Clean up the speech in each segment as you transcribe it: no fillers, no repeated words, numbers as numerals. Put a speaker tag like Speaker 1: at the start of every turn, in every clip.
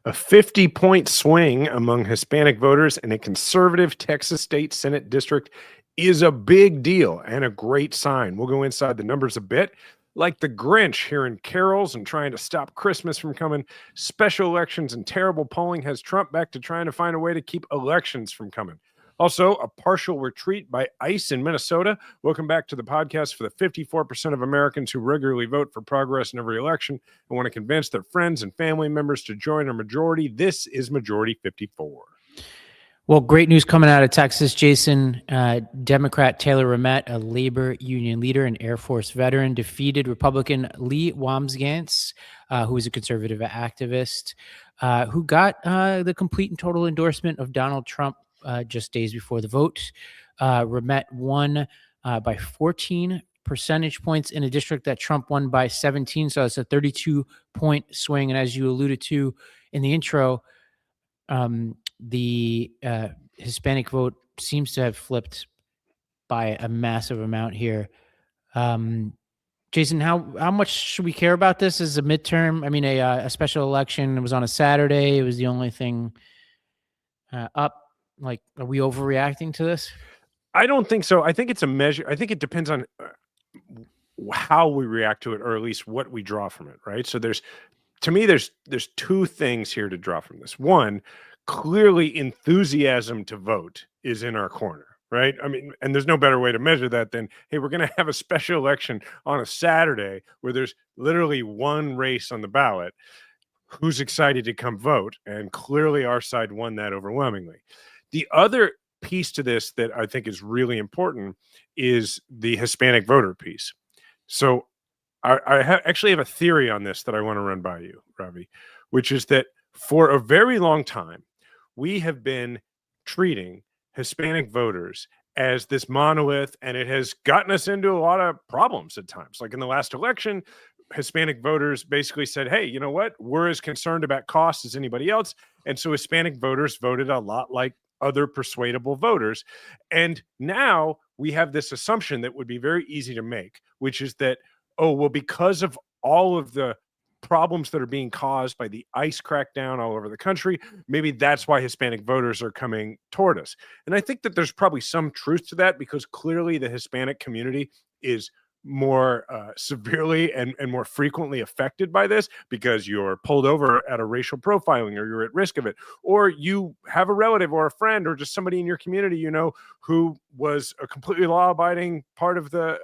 Speaker 1: A 50-point swing among Hispanic voters in a conservative Texas state Senate district is a big deal and a great sign. We'll go inside the numbers a bit. Like the Grinch hearing carols and trying to stop Christmas from coming, special elections and terrible polling has Trump back to trying to find a way to keep elections from coming. Also, a partial retreat by ICE in Minnesota. Welcome back to the podcast for the 54% of Americans who regularly vote for progress in every election and want to convince their friends and family members to join our majority. This is Majority 54.
Speaker 2: Well, great news coming out of Texas, Jason. Democrat Taylor Rehmet, a labor union leader and Air Force veteran, defeated Republican Lee Wambsgans, who is a conservative activist, who got the complete and total endorsement of Donald Trump just days before the vote. Rehmet won by 14 percentage points in a district that Trump won by 17. So it's a 32-point swing. And as you alluded to in the intro, the Hispanic vote seems to have flipped by a massive amount here. Jason, how much should we care about this as a midterm? I mean, a special election. It was on a Saturday. It was the only thing up. Like, are we overreacting to this?
Speaker 1: I don't think so. I think it's a measure. I think it depends on how we react to it, or at least what we draw from it, right? So there's two things here to draw from this. One, clearly enthusiasm to vote is in our corner, right? I mean, and there's no better way to measure that than, hey, we're going to have a special election on a Saturday where there's literally one race on the ballot. Who's excited to come vote? And clearly our side won that overwhelmingly. The other piece to this that I think is really important is the Hispanic voter piece. So I actually have a theory on this that I want to run by you, Ravi, which is that for a very long time, we have been treating Hispanic voters as this monolith, and it has gotten us into a lot of problems at times. Like in the last election, Hispanic voters basically said, hey, you know what? We're as concerned about costs as anybody else. And so Hispanic voters voted a lot like other persuadable voters. And now we have this assumption that would be very easy to make, which is that, oh, well, because of all of the problems that are being caused by the ICE crackdown all over the country, maybe that's why Hispanic voters are coming toward us. And I think that there's probably some truth to that, because clearly the Hispanic community is more severely and more frequently affected by this, because you're pulled over at a racial profiling, or you're at risk of it, or you have a relative or a friend or just somebody in your community, you know, who was a completely law-abiding part of the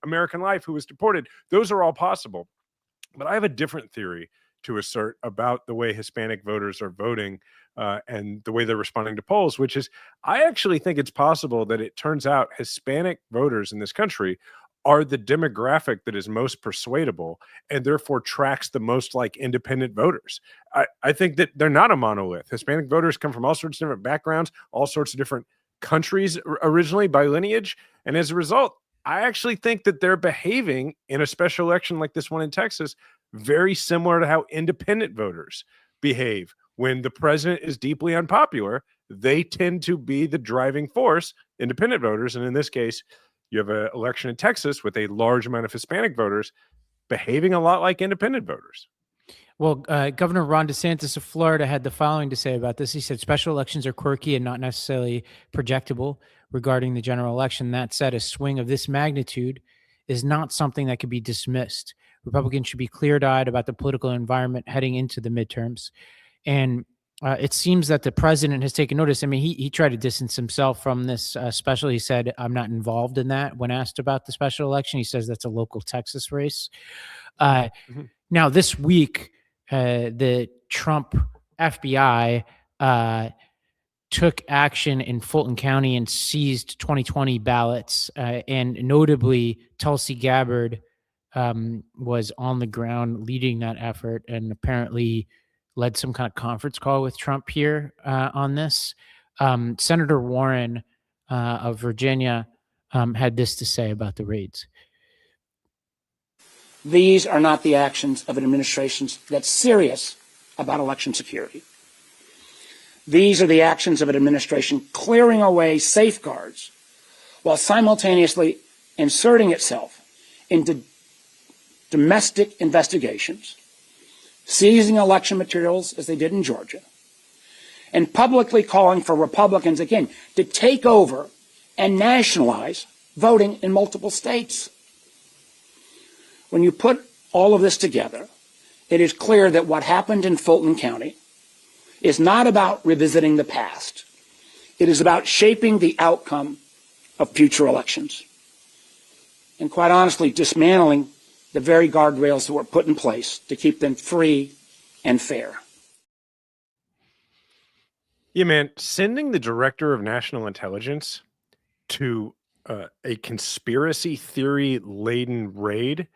Speaker 1: American life who was deported. Those are all possible. But I have a different theory to assert about the way Hispanic voters are voting and the way they're responding to polls, which is, I actually think it's possible that it turns out Hispanic voters in this country are the demographic that is most persuadable and therefore tracks the most like independent voters. I think that they're not a monolith. Hispanic voters come from all sorts of different backgrounds, all sorts of different countries originally by lineage. And as a result, I actually think that they're behaving in a special election like this one in Texas very similar to how independent voters behave. When the president is deeply unpopular, they tend to be the driving force, independent voters. And in this case, you have an election in Texas with a large amount of Hispanic voters behaving a lot like independent voters.
Speaker 2: Well, Governor Ron DeSantis of Florida had the following to say about this. He said, special elections are quirky and not necessarily projectable regarding the general election. That said, a swing of this magnitude is not something that could be dismissed. Republicans should be clear-eyed about the political environment heading into the midterms. And it seems that the president has taken notice. I mean, he tried to distance himself from this special. He said, I'm not involved in that. When asked about the special election, he says that's a local Texas race. Now, this week, the Trump FBI took action in Fulton County and seized 2020 ballots. And notably, Tulsi Gabbard was on the ground leading that effort and apparently led some kind of conference call with Trump here on this. Senator Warren of Virginia had this to say about the raids.
Speaker 3: These are not the actions of an administration that's serious about election security. These are the actions of an administration clearing away safeguards while simultaneously inserting itself into domestic investigations, seizing election materials as they did in Georgia, and publicly calling for Republicans, again, to take over and nationalize voting in multiple states. When you put all of this together, it is clear that what happened in Fulton County is not about revisiting the past. It is about shaping the outcome of future elections. And quite honestly, dismantling the very guardrails that were put in place to keep them free and fair.
Speaker 1: Yeah, man, sending the director of national intelligence to a conspiracy theory laden raid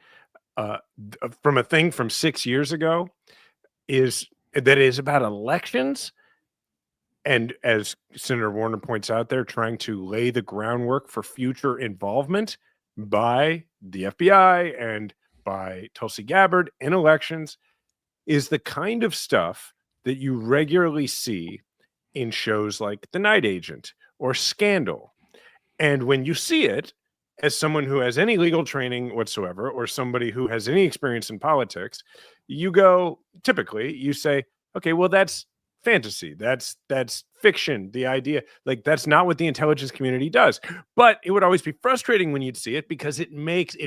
Speaker 1: from a thing from 6 years ago is about elections. And as Senator Warner points out there, trying to lay the groundwork for future involvement by the FBI and by Tulsi Gabbard in elections is the kind of stuff that you regularly see in shows like The Night Agent or Scandal. And when you see it, as someone who has any legal training whatsoever, or somebody who has any experience in politics, you say, okay, well, that's fantasy. That's fiction. The idea, like, that's not what the intelligence community does. But it would always be frustrating when you'd see it, because it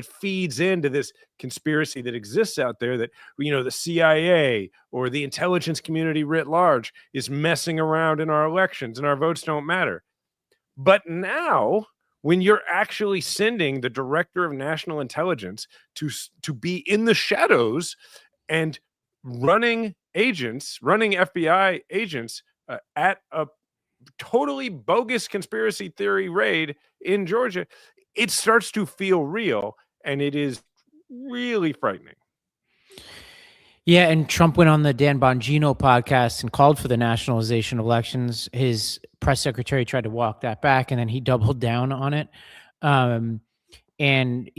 Speaker 1: feeds into this conspiracy that exists out there that, the CIA or the intelligence community writ large is messing around in our elections and our votes don't matter. But now, when you're actually sending the director of national intelligence to be in the shadows and running FBI agents at a totally bogus conspiracy theory raid in Georgia, it starts to feel real, and it is really frightening.
Speaker 2: Yeah, and Trump went on the Dan Bongino podcast and called for the nationalization of elections. His press secretary tried to walk that back, and then he doubled down on it. And,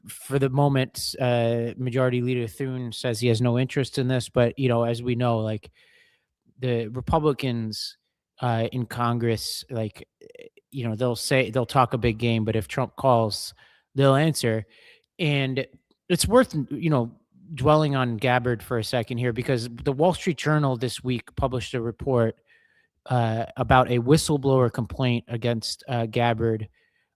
Speaker 2: for the moment, Majority Leader Thune says he has no interest in this. But, as we know, like, the Republicans in Congress, like, they'll talk a big game, but if Trump calls, they'll answer. And it's worth, dwelling on Gabbard for a second here, because the Wall Street Journal this week published a report about a whistleblower complaint against Gabbard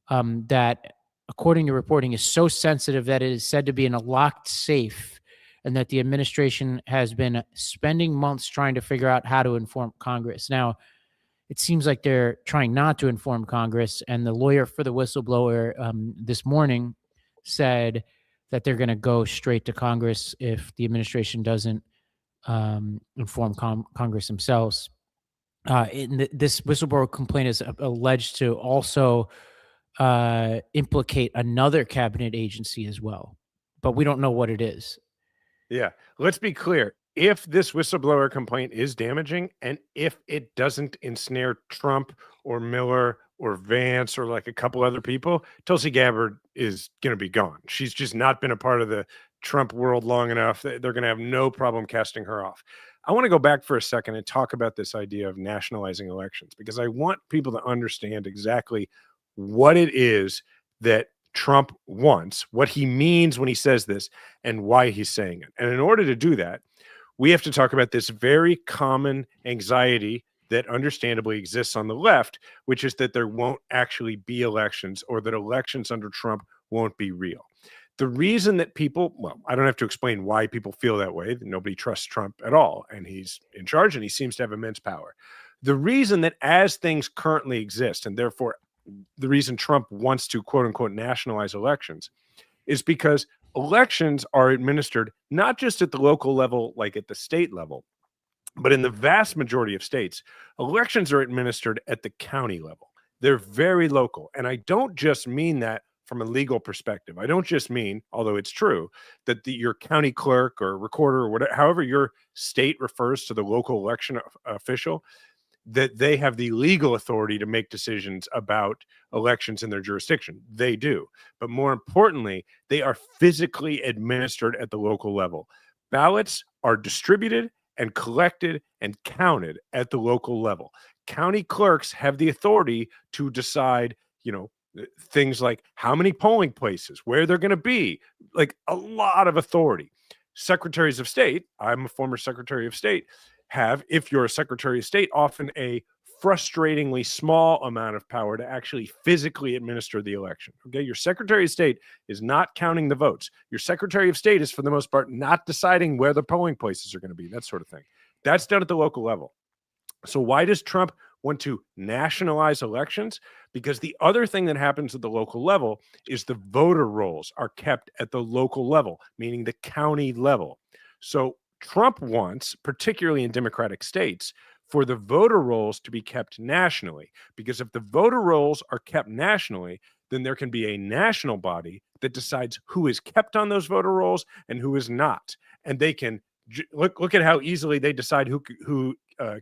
Speaker 2: that, according to reporting, is so sensitive that it is said to be in a locked safe, and that the administration has been spending months trying to figure out how to inform Congress. Now, it seems like they're trying not to inform Congress, and the lawyer for the whistleblower this morning said that they're going to go straight to Congress if the administration doesn't inform Congress themselves. This whistleblower complaint is alleged to also implicate another cabinet agency as well, but we don't know what it is.
Speaker 1: Yeah, let's be clear. If this whistleblower complaint is damaging, and if it doesn't ensnare Trump or Miller or Vance or like a couple other people, Tulsi Gabbard is going to be gone. She's just not been a part of the Trump world long enough. They're going to have no problem casting her off. I want to go back for a second and talk about this idea of nationalizing elections, because I want people to understand exactly what it is that Trump wants, what he means when he says this, and why he's saying it. And in order to do that, we have to talk about this very common anxiety that understandably exists on the left, which is that there won't actually be elections, or that elections under Trump won't be real. The reason that I don't have to explain why people feel that way. Nobody trusts Trump at all, and he's in charge, and he seems to have immense power. The reason that, as things currently exist, and therefore the reason Trump wants to, quote unquote, nationalize elections, is because elections are administered not just at the local level, like at the state level, but in the vast majority of states, elections are administered at the county level. They're very local. And I don't just mean that from a legal perspective. I don't just mean, although it's true, that your county clerk or recorder or whatever, however your state refers to the local election official, that they have the legal authority to make decisions about elections in their jurisdiction. They do. But more importantly, they are physically administered at the local level. Ballots are distributed and collected and counted at the local level. County clerks have the authority to decide, things like how many polling places, where they're going to be, like a lot of authority. secretaries of state, I'm a former secretary of state, have, if you're a secretary of state, often a frustratingly small amount of power to actually physically administer the election. Okay, your secretary of state is not counting the votes. Your secretary of state is, for the most part, not deciding where the polling places are going to be, that sort of thing. That's done at the local level. So why does Trump want to nationalize elections? Because the other thing that happens at the local level is the voter rolls are kept at the local level, meaning the county level. So Trump wants, particularly in Democratic states, for the voter rolls to be kept nationally, because if the voter rolls are kept nationally, then there can be a national body that decides who is kept on those voter rolls and who is not. And they can look at how easily they decide who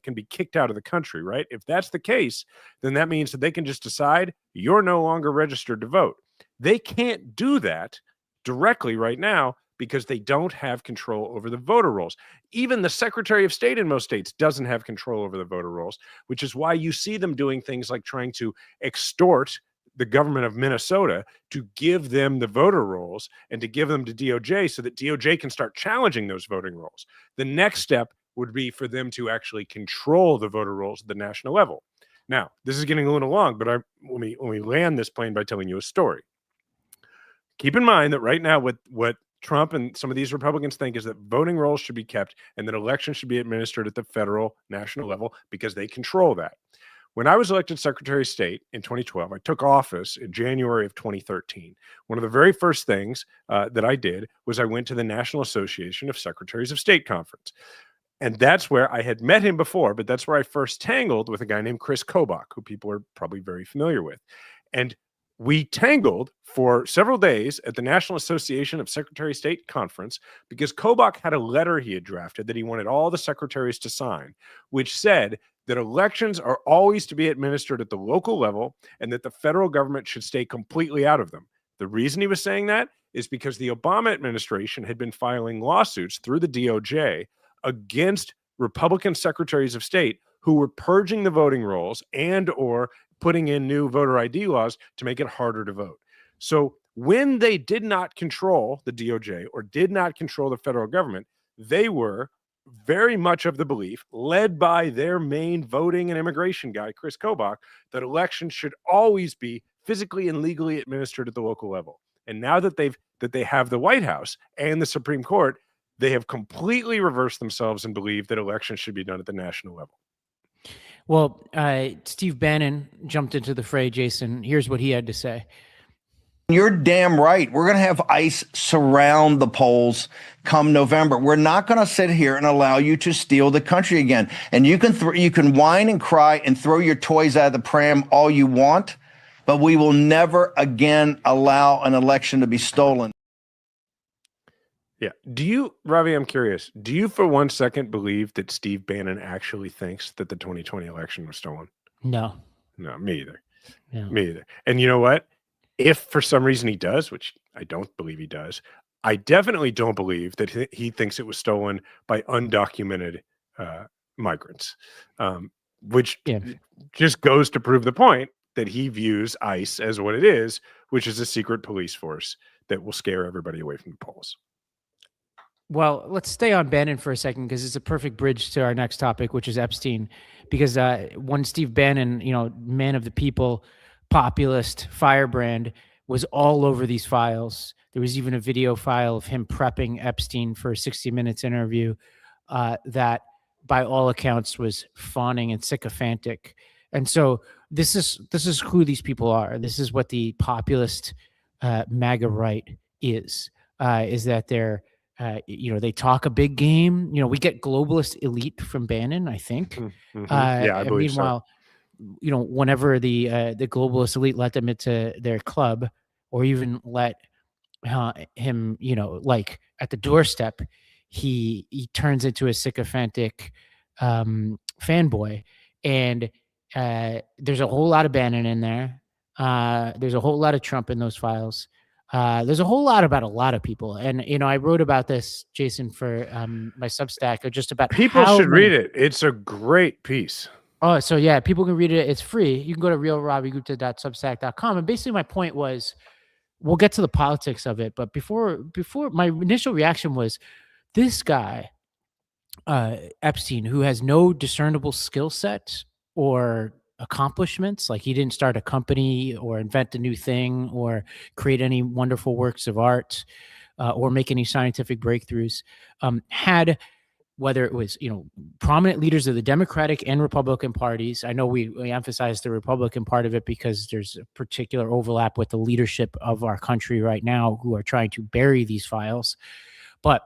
Speaker 1: can be kicked out of the country, right? If that's the case, then that means that they can just decide you're no longer registered to vote. They can't do that directly right now because they don't have control over the voter rolls. Even the Secretary of State in most states doesn't have control over the voter rolls, which is why you see them doing things like trying to extort the government of Minnesota to give them the voter rolls and to give them to DOJ so that DOJ can start challenging those voting rolls. The next step would be for them to actually control the voter rolls at the national level. Now, this is getting a little long, but let me land this plane by telling you a story. Keep in mind that right now what Trump and some of these Republicans think is that voting rolls should be kept and that elections should be administered at the federal national level because they control that. When I was elected Secretary of State in 2012, I took office in January of 2013. One of the very first things that I did was I went to the National Association of Secretaries of State conference. And that's where I had met him before, but that's where I first tangled with a guy named Chris Kobach, who people are probably very familiar with. And we tangled for several days at the National Association of Secretary of State conference because Kobach had a letter he had drafted that he wanted all the secretaries to sign, which said that elections are always to be administered at the local level and that the federal government should stay completely out of them. The reason he was saying that is because the Obama administration had been filing lawsuits through the DOJ against Republican secretaries of state who were purging the voting rolls and or putting in new voter ID laws to make it harder to vote. So when they did not control the DOJ or did not control the federal government, they were very much of the belief, led by their main voting and immigration guy, Chris Kobach, that elections should always be physically and legally administered at the local level. And now that they have the White House and the Supreme Court, they have completely reversed themselves and believe that elections should be done at the national level.
Speaker 2: Well, Steve Bannon jumped into the fray, Jason. Here's what he had to say.
Speaker 4: You're damn right. We're going to have ICE surround the polls come November. We're not going to sit here and allow you to steal the country again. And you can whine and cry and throw your toys out of the pram all you want, but we will never again allow an election to be stolen.
Speaker 1: Yeah. Do you, Ravi, I'm curious, do you for 1 second believe that Steve Bannon actually thinks that the 2020 election was stolen?
Speaker 2: No.
Speaker 1: No, me either.
Speaker 2: No.
Speaker 1: Me either. And you know what? If for some reason he does, which I don't believe he does, I definitely don't believe that he thinks it was stolen by undocumented migrants, which just goes to prove the point that he views ICE as what it is, which is a secret police force that will scare everybody away from the polls.
Speaker 2: Well, let's stay on Bannon for a second because it's a perfect bridge to our next topic, which is Epstein. Because when Steve Bannon, man of the people, populist firebrand, was all over these files. There was even a video file of him prepping Epstein for a 60 Minutes interview that, by all accounts, was fawning and sycophantic. And so this is who these people are. This is what the populist MAGA right is that they're they talk a big game. We get globalist elite from Bannon, I think.
Speaker 1: Mm-hmm. Yeah, I believe
Speaker 2: meanwhile, whenever the globalist elite let them into their club, or even let him, like at the doorstep, he turns into a sycophantic fanboy. And there's a whole lot of Bannon in there. There's a whole lot of Trump in those files. There's a whole lot about a lot of people. And, I wrote about this, Jason, for my Substack, just about
Speaker 1: people should read it. It's a great piece.
Speaker 2: Oh, so yeah, people can read it. It's free. You can go to realravigupta.substack.com. And basically my point was, we'll get to the politics of it. But before my initial reaction was, This guy, Epstein, who has no discernible skill set or accomplishments, like he didn't start a company or invent a new thing or create any wonderful works of art or make any scientific breakthroughs, had, whether it was, prominent leaders of the Democratic and Republican parties. I know we emphasize the Republican part of it because there's a particular overlap with the leadership of our country right now who are trying to bury these files. But,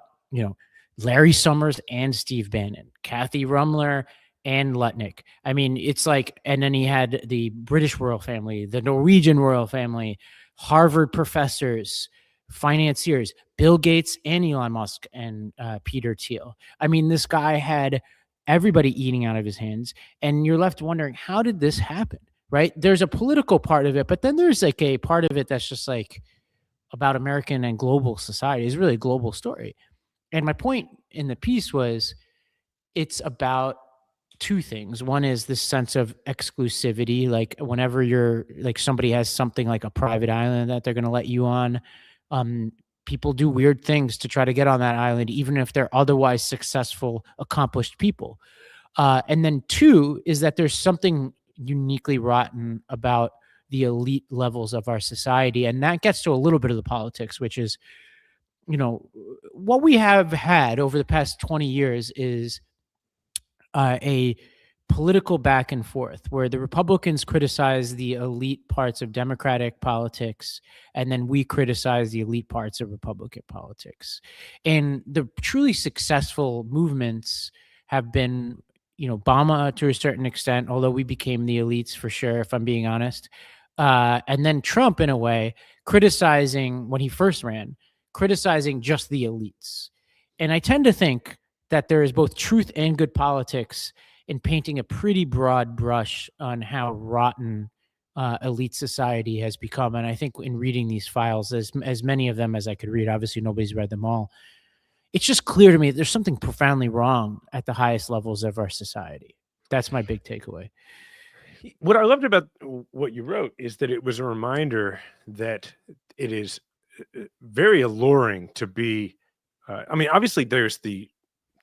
Speaker 2: Larry Summers and Steve Bannon, Kathy Rumler and Lutnick. I mean, it's like, and then he had the British royal family, the Norwegian royal family, Harvard professors, financiers, Bill Gates and Elon Musk and Peter Thiel. I mean, this guy had everybody eating out of his hands, and you're left wondering, how did this happen? Right? There's a political part of it, but then there's like a part of it that's just like about American and global society. It's really a global story. And my point in the piece was, it's about two things. One is this sense of exclusivity. Like whenever you're like somebody has something like a private island that they're going to let you on, people do weird things to try to get on that island, even if they're otherwise successful, accomplished people. And then two is that there's something uniquely rotten about the elite levels of our society. And that gets to a little bit of the politics, which is, what we have had over the past 20 years is a political back and forth where the Republicans criticize the elite parts of Democratic politics, and then we criticize the elite parts of Republican politics. And the truly successful movements have been, Obama to a certain extent, although we became the elites for sure, if I'm being honest. And then Trump, in a way, criticizing, when he first ran, criticizing just the elites. And I tend to think that there is both truth and good politics in painting a pretty broad brush on how rotten elite society has become. And I think in reading these files, as many of them as I could read, obviously nobody's read them all, it's just clear to me that there's something profoundly wrong at the highest levels of our society. That's my big takeaway.
Speaker 1: What I loved about what you wrote is that it was a reminder that it is very alluring to be, I mean, obviously there's the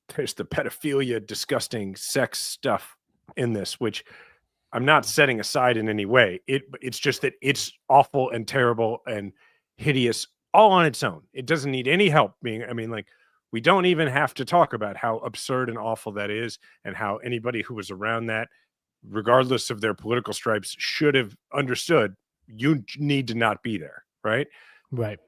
Speaker 1: pedophilia, disgusting sex stuff in this, which I'm not setting aside in any way. It's just that it's awful and terrible and hideous all on its own. It doesn't need any help being, we don't even have to talk about how absurd and awful that is and how anybody who was around that, regardless of their political stripes, should have understood you need to not be there, right?
Speaker 2: Right.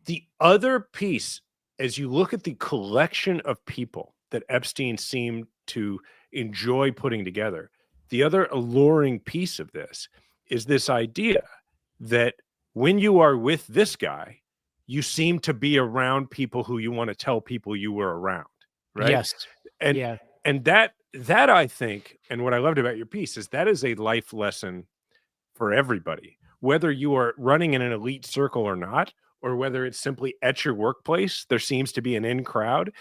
Speaker 1: The other piece, as you look at the collection of people that Epstein seemed to enjoy putting together, the other alluring piece of this is this idea that when you are with this guy, you seem to be around people who you want to tell people you were around, right?
Speaker 2: Yes.
Speaker 1: And
Speaker 2: yeah.
Speaker 1: And that I think, and what I loved about your piece is that is a life lesson for everybody, whether you are running in an elite circle or not, or whether it's simply at your workplace, there seems to be an in crowd.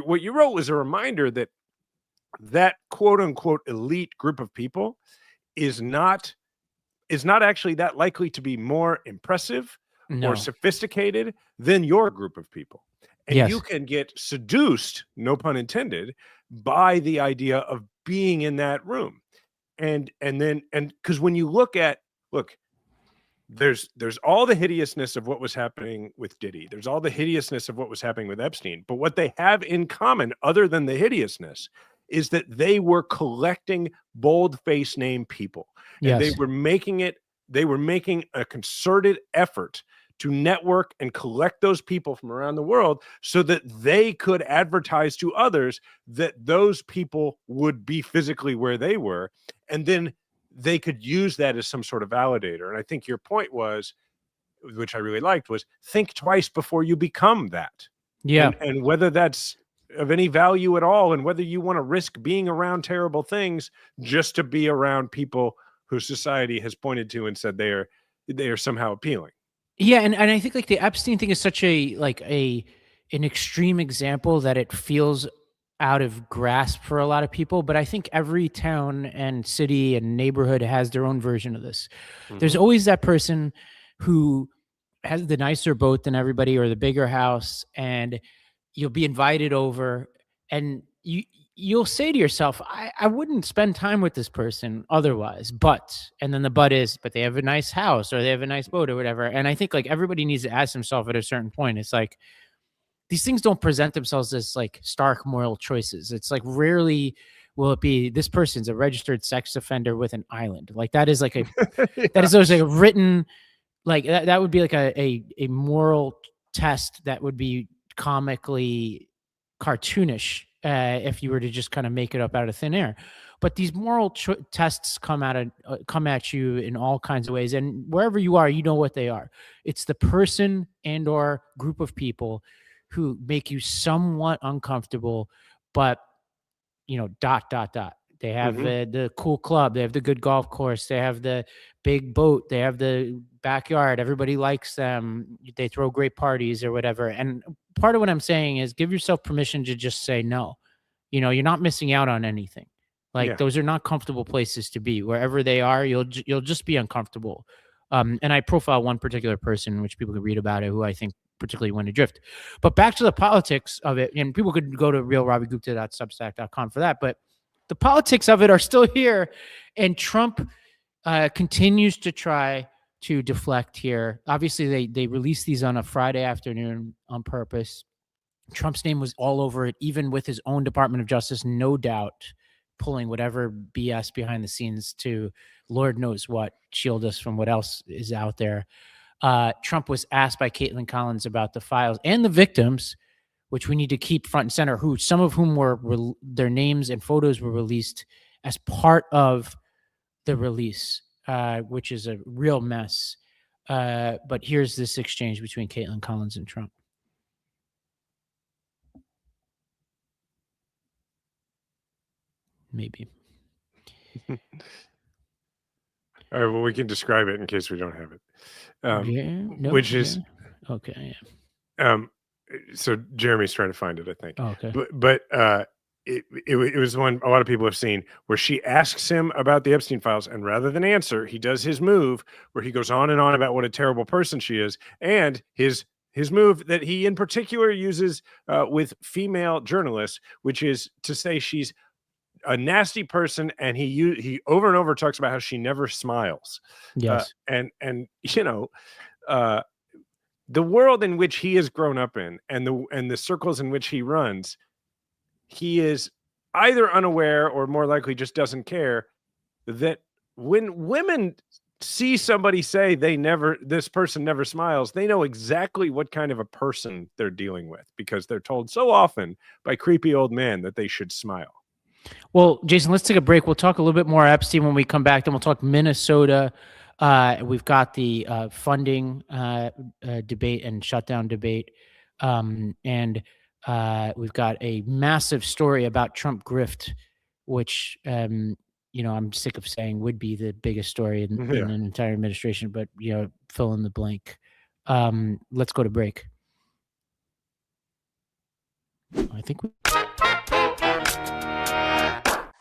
Speaker 1: What you wrote was a reminder that quote unquote elite group of people is not actually that likely to be more impressive or sophisticated than your group of people. And you can get seduced, no pun intended, by the idea of being in that room. And because when you look, there's all the hideousness of what was happening with Diddy. There's all the hideousness of what was happening with Epstein. But what they have in common, other than the hideousness, is that they were collecting bold-faced name people. And they were making a concerted effort to network and collect those people from around the world so that they could advertise to others that those people would be physically where they were. And then they could use that as some sort of validator. And I think your point was, which I really liked, was think twice before you become that.
Speaker 2: Yeah.
Speaker 1: And whether that's of any value at all, and whether you want to risk being around terrible things just to be around people who society has pointed to and said they are somehow appealing.
Speaker 2: Yeah, and I think like the Epstein thing is such an extreme example that it feels out of grasp for a lot of people. But I think every town and city and neighborhood has their own version of this. Mm-hmm. There's always that person who has the nicer boat than everybody or the bigger house, and you'll be invited over, and you'll say to yourself, I wouldn't spend time with this person otherwise, and then the but is, but they have a nice house or they have a nice boat or whatever. And I think like everybody needs to ask himself at a certain point, it's like, these things don't present themselves as like stark moral choices. It's like rarely will it be this person's a registered sex offender with an island. Like that is like that is always like a written, like that would be like a moral test that would be comically cartoonish if you were to just kind of make it up out of thin air. But these moral tests come at you in all kinds of ways, and wherever you are, you know what they are. It's the person and or group of people who make you somewhat uncomfortable, but dot. They have the cool club, they have the good golf course, they have the big boat, they have the backyard, everybody likes them, they throw great parties or whatever. And part of what I'm saying is give yourself permission to just say no. You're not missing out on anything. Like those are not comfortable places to be. Wherever they are, you'll just be uncomfortable. And I profile one particular person, which people could read about it, who I think particularly went adrift. But back to the politics of it, and people could go to realravigupta.substack.com for that. But the politics of it are still here, and Trump continues to try to deflect here. Obviously, they released these on a Friday afternoon on purpose. Trump's name was all over it, even with his own Department of Justice, no doubt, pulling whatever BS behind the scenes to Lord knows what, shield us from what else is out there. Trump was asked by Caitlin Collins about the files and the victims, which we need to keep front and center, some of whom were their names and photos were released as part of the release, which is a real mess. But here's this exchange between Caitlin Collins and Trump. Maybe.
Speaker 1: All right, well, we can describe it in case we don't have it.
Speaker 2: Okay.
Speaker 1: So Jeremy's trying to find it, I think.
Speaker 2: Okay.
Speaker 1: But it was one a lot of people have seen where she asks him about the Epstein files, and rather than answer, he does his move where he goes on and on about what a terrible person she is, and his move that he in particular uses with female journalists, which is to say she's a nasty person, and he over and over talks about how she never smiles.
Speaker 2: Yes.
Speaker 1: And the world in which he has grown up in, and the circles in which he runs, he is either unaware or more likely just doesn't care that when women see somebody say this person never smiles, they know exactly what kind of a person they're dealing with, because they're told so often by creepy old men that they should smile.
Speaker 2: Well, Jason, let's take a break. We'll talk a little bit more Epstein when we come back. Then we'll talk Minnesota. We've got the funding debate and shutdown debate. And we've got a massive story about Trump grift, which, I'm sick of saying would be the biggest story in an entire administration, but, fill in the blank. Let's go to break. I think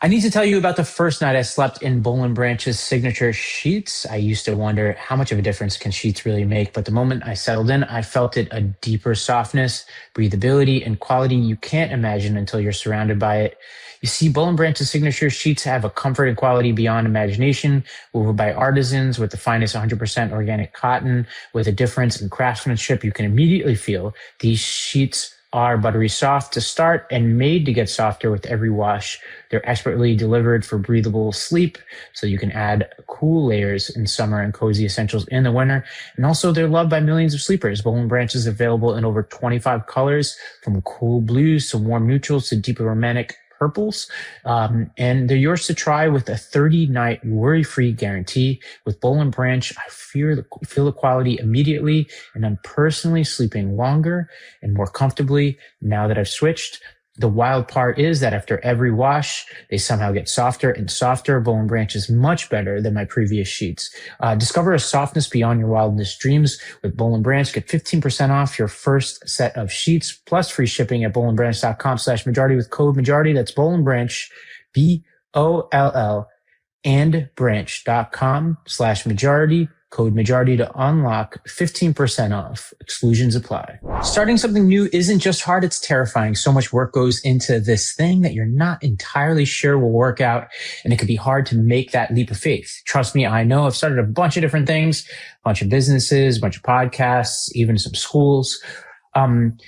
Speaker 2: I need to tell you about the first night I slept in Boll & Branch's signature sheets. I used to wonder how much of a difference can sheets really make, but the moment I settled in, I felt a deeper softness, breathability, and quality you can't imagine until you're surrounded by it. You see, Boll & Branch's signature sheets have a comfort and quality beyond imagination, woven by artisans with the finest 100% organic cotton. With a difference in craftsmanship, you can immediately feel these sheets are buttery soft to start and made to get softer with every wash. They're expertly delivered for breathable sleep, so you can add cool layers in summer and cozy essentials in the winter. And also, they're loved by millions of sleepers. Boll & Branch is available in over 25 colors, from cool blues to warm neutrals to deeply romantic purples. And they're yours to try with a 30-night worry-free guarantee. With Boll & Branch, I feel the quality immediately, and I'm personally sleeping longer and more comfortably now that I've switched. The wild part is that after every wash, they somehow get softer and softer. Boll & Branch is much better than my previous sheets. Discover a softness beyond your wildest dreams with Boll & Branch. Get 15% off your first set of sheets, plus free shipping at bollandbranch.com/majority with code majority. That's Boll & Branch, BOLL and branch.com/majority, Code majority to unlock 15% off. Exclusions apply. Starting something new isn't just hard, it's terrifying. So much work goes into this thing that you're not entirely sure will work out, and it can be hard to make that leap of faith. Trust me, I know. I've started a bunch of different things, a bunch of businesses, a bunch of podcasts, even some schools. And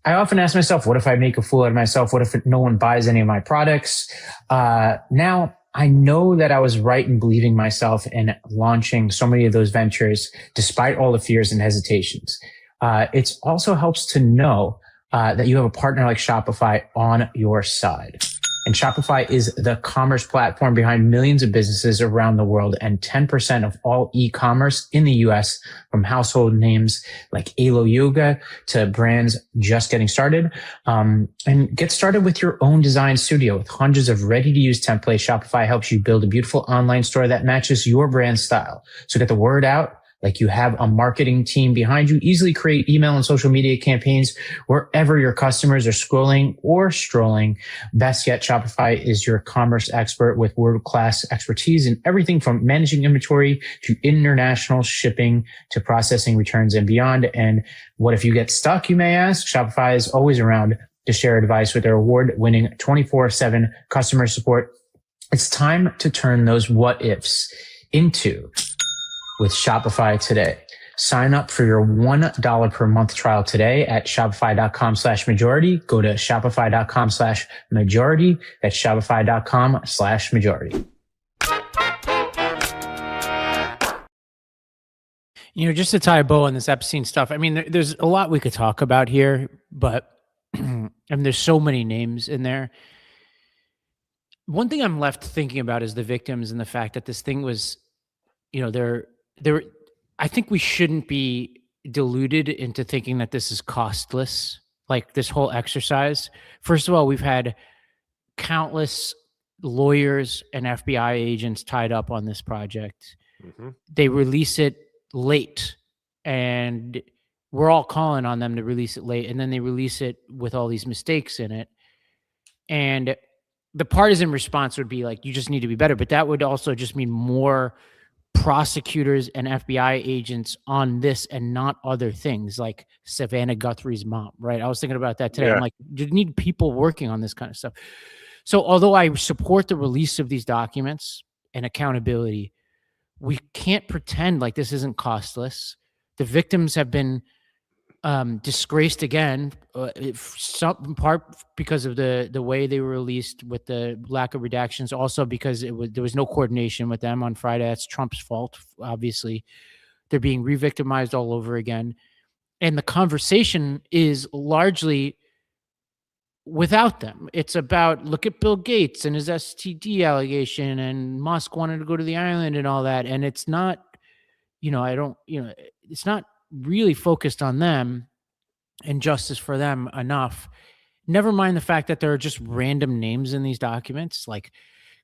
Speaker 2: I often ask myself, what if I make a fool out of myself? What if no one buys any of my products? Now, I know that I was right in believing myself and launching so many of those ventures, despite all the fears and hesitations. It also helps to know that you have a partner like Shopify on your side. And Shopify is the commerce platform behind millions of businesses around the world and 10% of all e-commerce in the US, from household names like Alo Yoga to brands just getting started. And get started with your own design studio with hundreds of ready-to-use templates. Shopify helps you build a beautiful online store that matches your brand style. So get the word out like you have a marketing team behind you. Easily create email and social media campaigns wherever your customers are scrolling or strolling. Best yet, Shopify is your commerce expert with world-class expertise in everything from managing inventory to international shipping to processing returns and beyond. And what if you get stuck, you may ask? Shopify is always around to share advice with their award-winning 24/7 customer support. It's time to turn those what ifs into with Shopify today. Sign up for your $1 per month trial today at shopify.com/majority. Go to shopify.com/majority. That's shopify.com/majority. Just to tie a bow on this Epstein stuff, I mean, there's a lot we could talk about here, but and there's so many names in there. One thing I'm left thinking about is the victims and the fact that this thing was, I think we shouldn't be deluded into thinking that this is costless, like this whole exercise. First of all, we've had countless lawyers and FBI agents tied up on this project.
Speaker 1: Mm-hmm.
Speaker 2: They release it late, and we're all calling on them to release it late, and then they release it with all these mistakes in it. And the partisan response would be like, you just need to be better. But that would also just mean more prosecutors and FBI agents on this and not other things like Savannah Guthrie's mom, right? I was thinking about that today.
Speaker 1: Yeah.
Speaker 2: I'm like, you need people working on this kind of stuff. So although I support the release of these documents and accountability, we can't pretend like this isn't costless. The victims have been disgraced again, some part because of the way they were released with the lack of redactions, also because there was no coordination with them on Friday. That's Trump's fault, obviously. They're being re-victimized all over again. And the conversation is largely without them. It's about, look at Bill Gates and his STD allegation, and Musk wanted to go to the island and all that. And it's not, it's not really focused on them and justice for them enough. Never mind the fact that there are just random names in these documents, like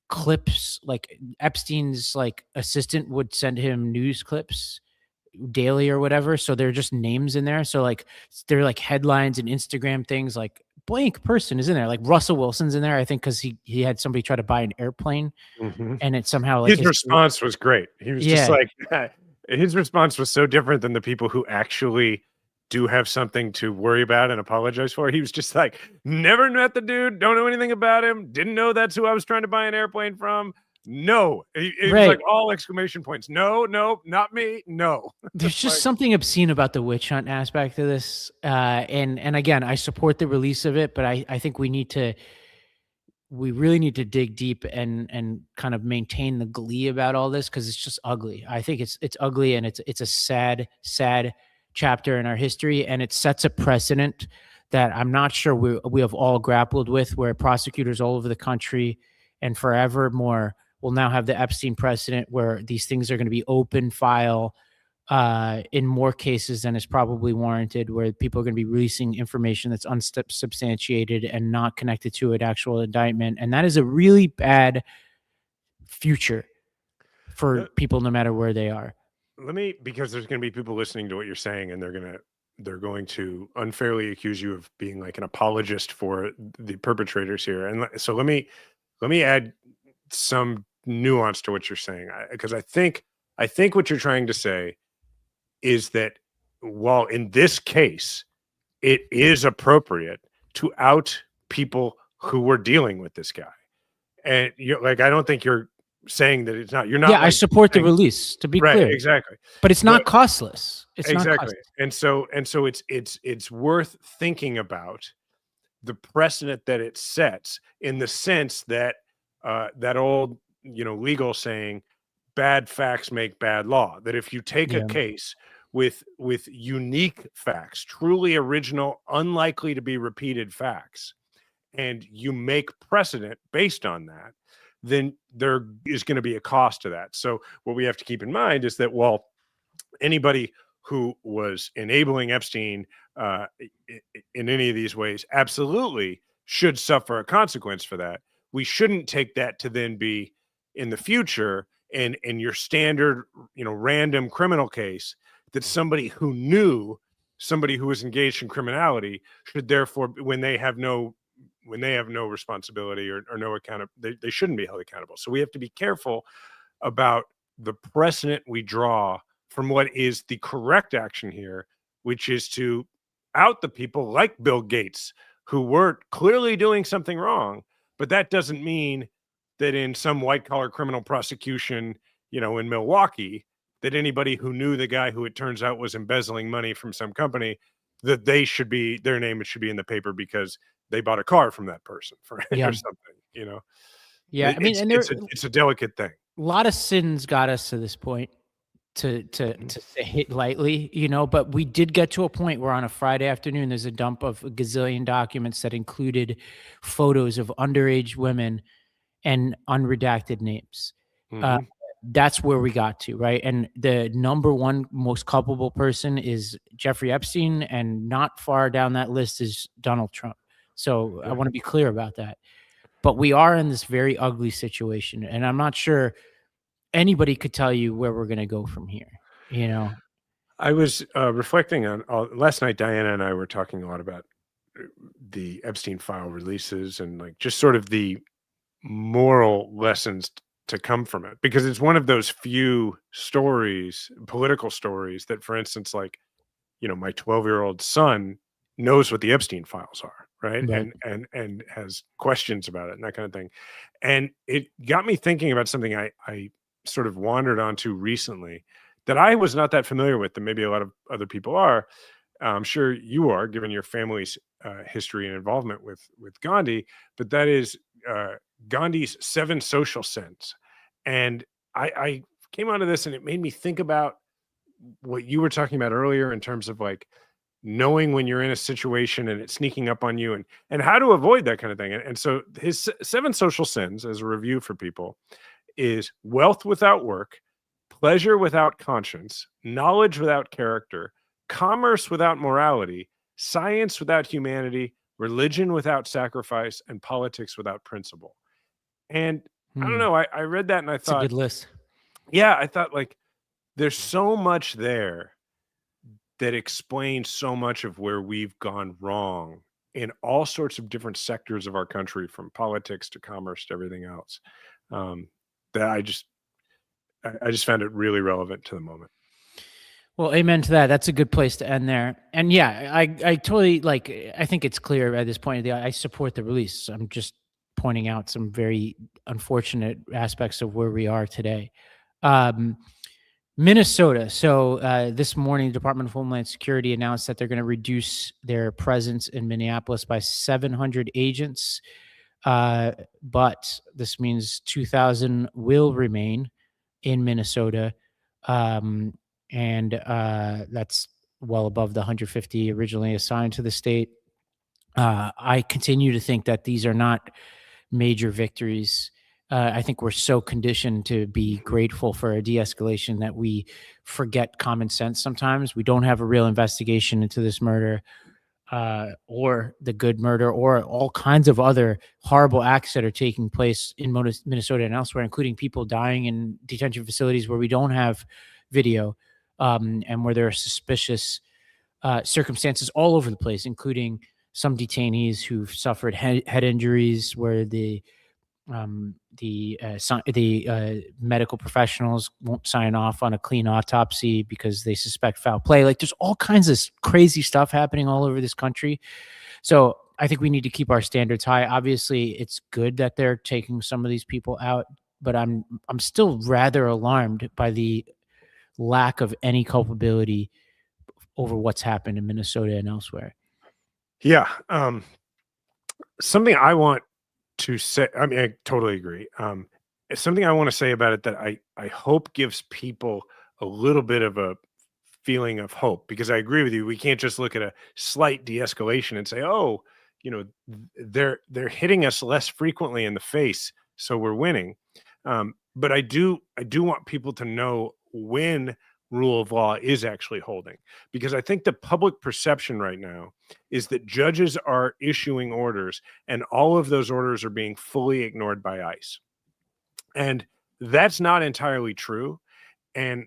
Speaker 2: clips, like Epstein's like assistant would send him news clips daily or whatever. So they're just names in there. So like they're like headlines and Instagram things, like blank person is in there. Like Russell Wilson's in there, I think, because he had somebody try to buy an airplane, and it somehow like
Speaker 1: his response was great. He was just like, his response was so different than the people who actually do have something to worry about and apologize for. He was just like, never met the dude, don't know anything about him, didn't know that's who I was trying to buy an airplane from. No, it was like all exclamation points. No, not me. No.
Speaker 2: There's just something obscene about the witch hunt aspect of this. And again, I support the release of it, but I think we really need to dig deep and kind of maintain the glee about all this, because it's just ugly. I think it's ugly, and it's a sad chapter in our history, and it sets a precedent that I'm not sure we have all grappled with, where prosecutors all over the country and forevermore will now have the Epstein precedent, where these things are going to be open file in more cases than is probably warranted, where people are going to be releasing information that's unsubstantiated and not connected to an actual indictment. And that is a really bad future for people, no matter where they are.
Speaker 1: Because there's going to be people listening to what you're saying, and they're going to unfairly accuse you of being like an apologist for the perpetrators here. And so let me add some nuance to what you're saying, because I think I think what you're trying to say is that while in this case, it is appropriate to out people who were dealing with this guy. And you're like, I don't think you're saying that it's not. You're not.
Speaker 2: Yeah, I
Speaker 1: like
Speaker 2: support the
Speaker 1: saying,
Speaker 2: release, to be
Speaker 1: right,
Speaker 2: clear.
Speaker 1: exactly.
Speaker 2: But it's not costless. It's not
Speaker 1: Exactly.
Speaker 2: costless.
Speaker 1: And so it's worth thinking about the precedent that it sets, in the sense that that old, legal saying, bad facts make bad law. That if you take a
Speaker 2: Yeah.
Speaker 1: case with unique facts, truly original, unlikely to be repeated facts, and you make precedent based on that, then there is going to be a cost to that. So what we have to keep in mind is that while anybody who was enabling Epstein in any of these ways absolutely should suffer a consequence for that, we shouldn't take that to then be in the future in your standard, random criminal case, that somebody who knew somebody who was engaged in criminality should therefore, when they have no responsibility or no account, they shouldn't be held accountable. So we have to be careful about the precedent we draw from what is the correct action here, which is to out the people like Bill Gates, who were clearly doing something wrong. But that doesn't mean that in some white collar criminal prosecution, in Milwaukee, that anybody who knew the guy who it turns out was embezzling money from some company, that their name should be in the paper because they bought a car from that person or something,
Speaker 2: Yeah. I mean,
Speaker 1: it's a delicate thing.
Speaker 2: A lot of sins got us to this point, to say it lightly, but we did get to a point where on a Friday afternoon, there's a dump of a gazillion documents that included photos of underage women and unredacted names. That's where we got to, right? And the number one most culpable person is Jeffrey Epstein, and not far down that list is Donald Trump. So I want to be clear about that. But we are in this very ugly situation, and I'm not sure anybody could tell you where we're going to go from here.
Speaker 1: I was reflecting on last night. Diana and I were talking a lot about the Epstein file releases and like just sort of the moral lessons to come from it, because it's one of those few stories, political stories, that, for instance, like, my 12-year-old son knows what the Epstein files are, right? And has questions about it and that kind of thing. And it got me thinking about something I sort of wandered onto recently that I was not that familiar with, and maybe a lot of other people are. I'm sure you are, given your family's history and involvement with Gandhi, but that is Gandhi's 7 social sins. And I came onto this, and it made me think about what you were talking about earlier in terms of like knowing when you're in a situation and it's sneaking up on you, and how to avoid that kind of thing. And so his 7 social sins, as a review for people, is wealth without work, pleasure without conscience, knowledge without character, commerce without morality, science without humanity, religion without sacrifice, and politics without principle. And I don't know, I read that and I thought,
Speaker 2: it's a good list.
Speaker 1: Yeah, I thought, like, there's so much there that explains so much of where we've gone wrong in all sorts of different sectors of our country, from politics to commerce to everything else. That I just found it really relevant to the moment.
Speaker 2: Well, amen to that. That's a good place to end there. And yeah, I totally, like, I think it's clear at this point, I support the release. I'm just pointing out some very unfortunate aspects of where we are today. Minnesota. So this morning, the Department of Homeland Security announced that they're going to reduce their presence in Minneapolis by 700 agents. But this means 2,000 will remain in Minnesota. And that's well above the 150 originally assigned to the state. I continue to think that these are not major victories. I think we're so conditioned to be grateful for a de-escalation that we forget common sense sometimes. We don't have a real investigation into this murder, or the good murder, or all kinds of other horrible acts that are taking place in Minnesota and elsewhere, including people dying in detention facilities where we don't have video, and where there are suspicious circumstances all over the place, including some detainees who've suffered head injuries, where the The medical professionals won't sign off on a clean autopsy because they suspect foul play. Like, there's all kinds of crazy stuff happening all over this country. So I think we need to keep our standards high. Obviously, it's good that they're taking some of these people out, but I'm still rather alarmed by the lack of any culpability over what's happened in Minnesota and elsewhere.
Speaker 1: Yeah. Something I want to say, I mean, I totally agree. Something I want to say about it that I hope gives people a little bit of a feeling of hope, because I agree with you. We can't just look at a slight de-escalation and say, oh, they're hitting us less frequently in the face, so we're winning. But I do want people to know when rule of law is actually holding, because I think the public perception right now is that judges are issuing orders and all of those orders are being fully ignored by ICE. And that's not entirely true. And,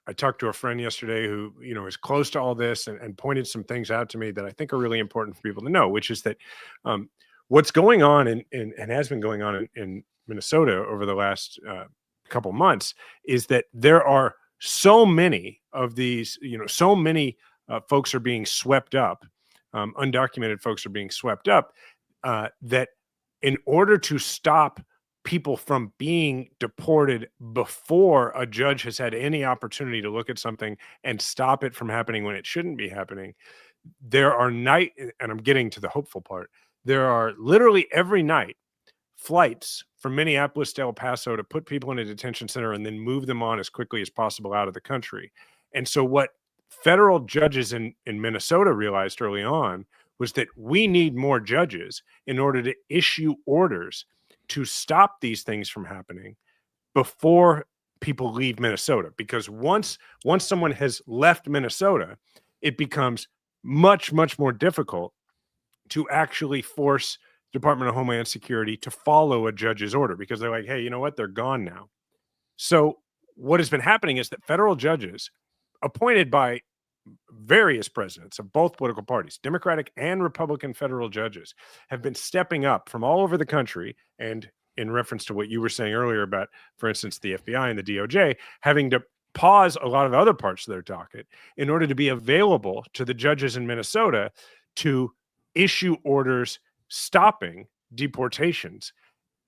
Speaker 1: I talked to a friend yesterday who, is close to all this and pointed some things out to me that I think are really important for people to know, which is that what's going on and has been going on in Minnesota over the last couple months is that there are so many of these, so many folks are being swept up, undocumented folks are being swept up, that in order to stop people from being deported before a judge has had any opportunity to look at something and stop it from happening when it shouldn't be happening, there are and I'm getting to the hopeful part, there are literally every night flights from Minneapolis to El Paso to put people in a detention center and then move them on as quickly as possible out of the country. And so what federal judges in Minnesota realized early on was that we need more judges in order to issue orders to stop these things from happening before people leave Minnesota. Because once someone has left Minnesota, it becomes much, much more difficult to actually force Department of Homeland Security to follow a judge's order, because they're like, hey, you know what? They're gone now. So what has been happening is that federal judges appointed by various presidents of both political parties, Democratic and Republican federal judges, have been stepping up from all over the country. And in reference to what you were saying earlier about, for instance, the FBI and the DOJ having to pause a lot of other parts of their docket in order to be available to the judges in Minnesota to issue orders stopping deportations.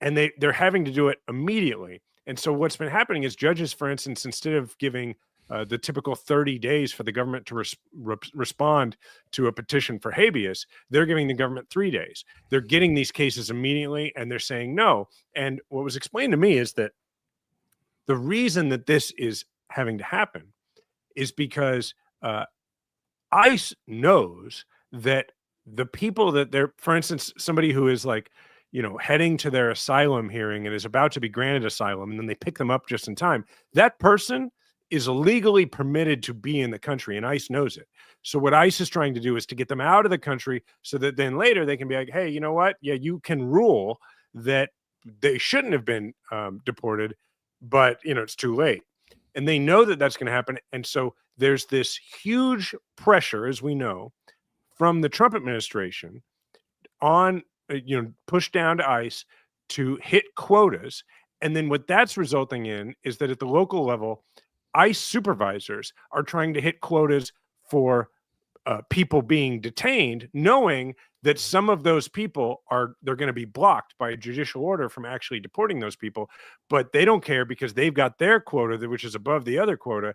Speaker 1: And they're having to do it immediately. And so what's been happening is judges, for instance, instead of giving the typical 30 days for the government to respond to a petition for habeas, they're giving the government 3 days. They're getting these cases immediately and they're saying no. And what was explained to me is that the reason that this is having to happen is because ICE knows that the people that they're, for instance, somebody who is like, heading to their asylum hearing and is about to be granted asylum, and then they pick them up just in time, that person is legally permitted to be in the country, and ICE knows it. So what ICE is trying to do is to get them out of the country so that then later they can be like, hey, you know what? Yeah, you can rule that they shouldn't have been deported, but, it's too late. And they know that that's going to happen. And so there's this huge pressure, as we know, from the Trump administration on, push down to ICE to hit quotas. And then what that's resulting in is that at the local level, ICE supervisors are trying to hit quotas for people being detained, knowing that some of those people they're going to be blocked by a judicial order from actually deporting those people, but they don't care because they've got their quota, which is above the other quota.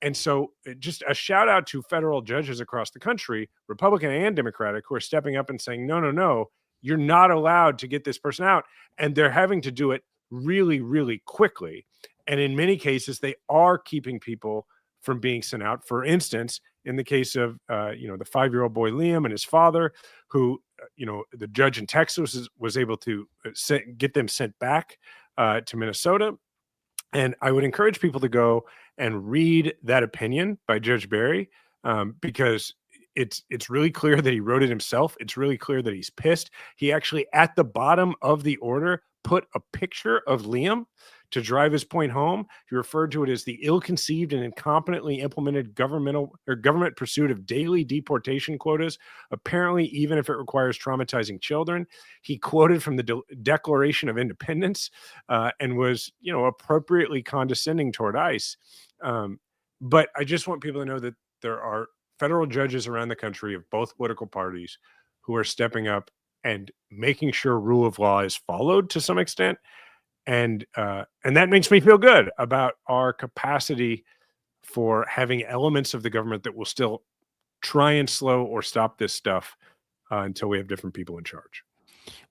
Speaker 1: And so just a shout out to federal judges across the country, Republican and Democratic, who are stepping up and saying, no, you're not allowed to get this person out. And they're having to do it really, really quickly. And in many cases, they are keeping people from being sent out. For instance, in the case of, the 5-year-old boy, Liam, and his father, who, the judge in Texas was able to get them sent back to Minnesota. And I would encourage people to go and read that opinion by Judge Barry, because it's really clear that he wrote it himself. It's really clear that he's pissed. He actually, at the bottom of the order, put a picture of Liam To drive his point home, he referred to it as the ill-conceived and incompetently implemented government pursuit of daily deportation quotas, apparently even if it requires traumatizing children. He quoted from the Declaration of Independence and was, appropriately condescending toward ICE. But I just want people to know that there are federal judges around the country of both political parties who are stepping up and making sure rule of law is followed to some extent. And that makes me feel good about our capacity for having elements of the government that will still try and slow or stop this stuff until we have different people in charge.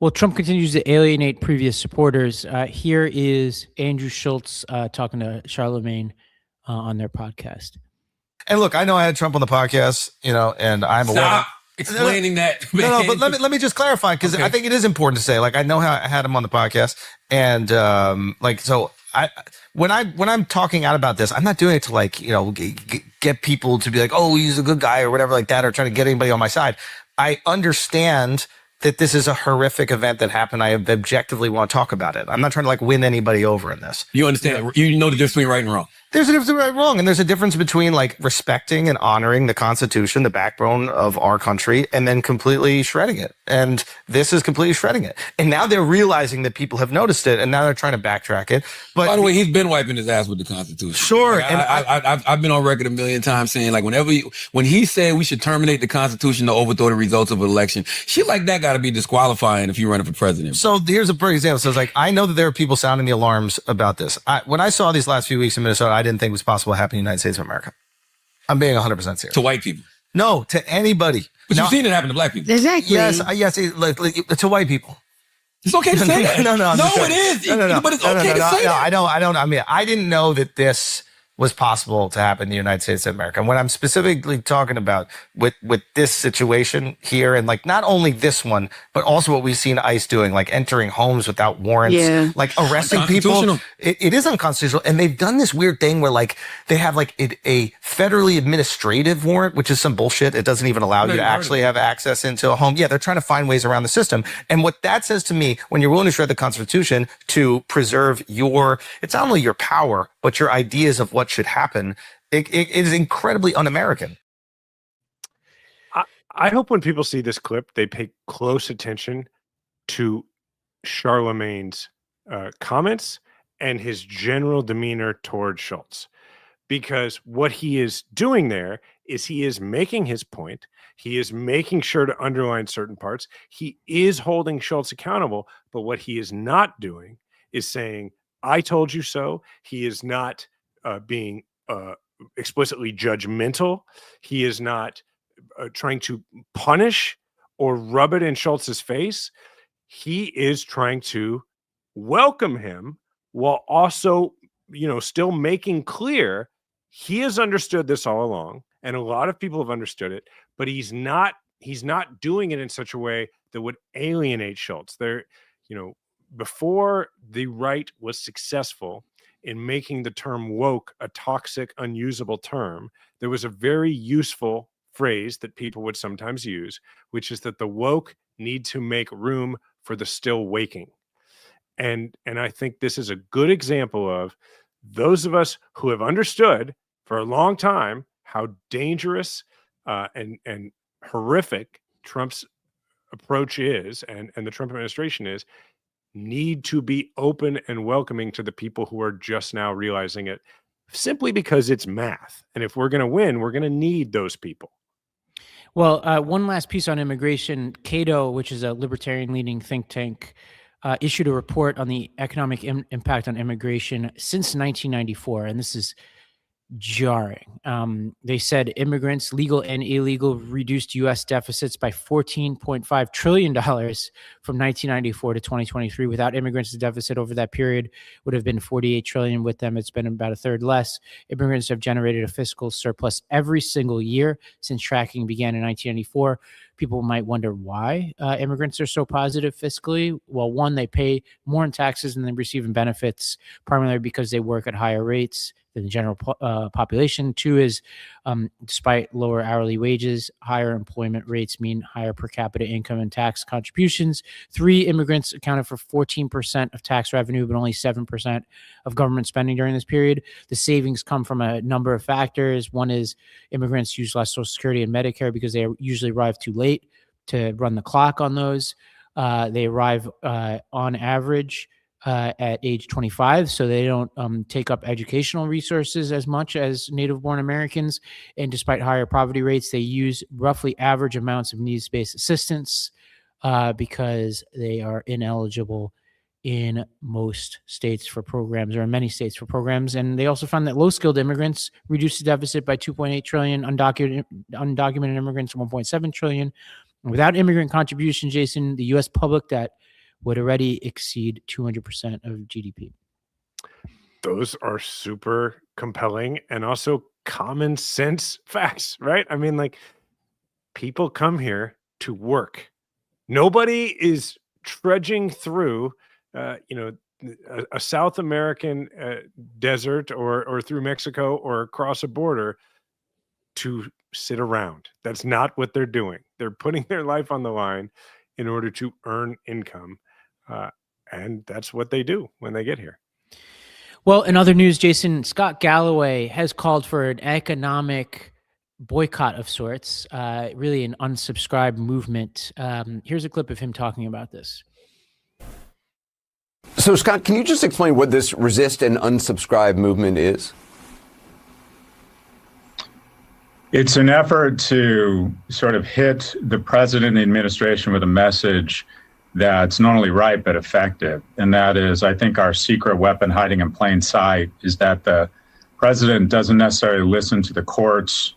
Speaker 2: Well, Trump continues to alienate previous supporters. Here is Andrew Schultz talking to Charlemagne on their podcast.
Speaker 5: And look, I know I had Trump on the podcast, and I'm aware.
Speaker 6: Explaining that. Man.
Speaker 5: No, but let me just clarify, because I think it is important to say, I know how I had him on the podcast, and so when I'm talking out about this, I'm not doing it to get people to be like, oh, he's a good guy or whatever like that, or trying to get anybody on my side. I understand that this is a horrific event that happened. I objectively want to talk about it. I'm not trying to win anybody over in this.
Speaker 6: You understand? You know the difference between right and wrong.
Speaker 5: There's a difference between right and wrong, and there's a difference between respecting and honoring the Constitution, the backbone of our country, and then completely shredding it. And this is completely shredding it. And now they're realizing that people have noticed it, and now they're trying to backtrack it. But
Speaker 6: by the way, he's been wiping his ass with the Constitution.
Speaker 5: Sure.
Speaker 6: And I've been on record a million times saying when he said we should terminate the Constitution to overthrow the results of an election, shit like that got to be disqualifying if you're running for president.
Speaker 5: So here's a perfect example. So it's I know that there are people sounding the alarms about this. When I saw these last few weeks in Minnesota, I didn't think it was possible to happen in the United States of America. I'm being 100% serious.
Speaker 6: To white people?
Speaker 5: No, to anybody.
Speaker 6: But you've seen it happen to black people.
Speaker 7: Exactly.
Speaker 5: Yes, to white people.
Speaker 6: It's okay to say that.
Speaker 5: No,
Speaker 6: it is. But it's okay to say that.
Speaker 5: I don't. I mean, I didn't know that this was possible to happen in the United States of America. And what I'm specifically talking about with this situation here, and not only this one, but also what we've seen ICE doing, entering homes without warrants, arresting people. It is unconstitutional. And they've done this weird thing where they have a federally administrative warrant, which is some bullshit. It doesn't even allow you to actually have access into a home. Yeah, they're trying to find ways around the system. And what that says to me, when you're willing to shred the Constitution to preserve it's not only your power, but your ideas of what should happen, it is incredibly un-American.
Speaker 1: I hope when people see this clip, they pay close attention to Charlemagne's comments and his general demeanor toward Schultz. Because what he is doing there is he is making his point. He is making sure to underline certain parts. He is holding Schultz accountable. But what he is not doing is saying, I told you so. He is not being explicitly judgmental. He is not trying to punish or rub it in Schultz's face. He is trying to welcome him while also, still making clear he has understood this all along. And a lot of people have understood it, but he's not doing it in such a way that would alienate Schultz. Before the right was successful in making the term woke a toxic, unusable term, there was a very useful phrase that people would sometimes use, which is that the woke need to make room for the still waking. And I think this is a good example of those of us who have understood for a long time how dangerous and horrific Trump's approach is, and the Trump administration is, need to be open and welcoming to the people who are just now realizing it, simply because it's math. And if we're going to win, we're going to need those people.
Speaker 2: Well, one last piece on immigration. Cato, which is a libertarian-leaning think tank, issued a report on the economic impact on immigration since 1994, and this is jarring. They said immigrants, legal and illegal, reduced U.S. deficits by $14.5 trillion from 1994 to 2023. Without immigrants, the deficit over that period would have been $48 trillion. With them, it's been about a third less. Immigrants have generated a fiscal surplus every single year since tracking began in 1994. People might wonder why immigrants are so positive fiscally. Well, one, they pay more in taxes than they receive in benefits, primarily because they work at higher rates than the general population. 2 is despite lower hourly wages, higher employment rates mean higher per capita income and tax contributions. 3, immigrants accounted for 14% of tax revenue, but only 7% of government spending during this period. The savings come from a number of factors. One is immigrants use less Social Security and Medicare because they usually arrive too late to run the clock on those. They arrive on average at age 25, so they don't take up educational resources as much as native-born Americans. And despite higher poverty rates, they use roughly average amounts of needs-based assistance because they are ineligible in most states for programs, or in many states for programs. And they also found that low-skilled immigrants reduced the deficit by $2.8 trillion, undocumented immigrants 1.7 trillion. And without immigrant contribution, Jason, the U.S. public debt would already exceed 200% of GDP.
Speaker 1: Those are super compelling and also common sense facts, right? I mean, like, people come here to work. Nobody is trudging through, a South American desert or through Mexico or across a border to sit around. That's not what they're doing. They're putting their life on the line in order to earn income. And that's what they do when they get here.
Speaker 2: Well, in other news, Jason, Scott Galloway has called for an economic boycott of sorts, really an unsubscribe movement. Here's a clip of him talking about this.
Speaker 7: So, Scott, can you just explain what this resist and unsubscribe movement is?
Speaker 8: It's an effort to sort of hit the president and the administration with a message that's not only right, but effective. And that is, I think our secret weapon hiding in plain sight is that the president doesn't necessarily listen to the courts,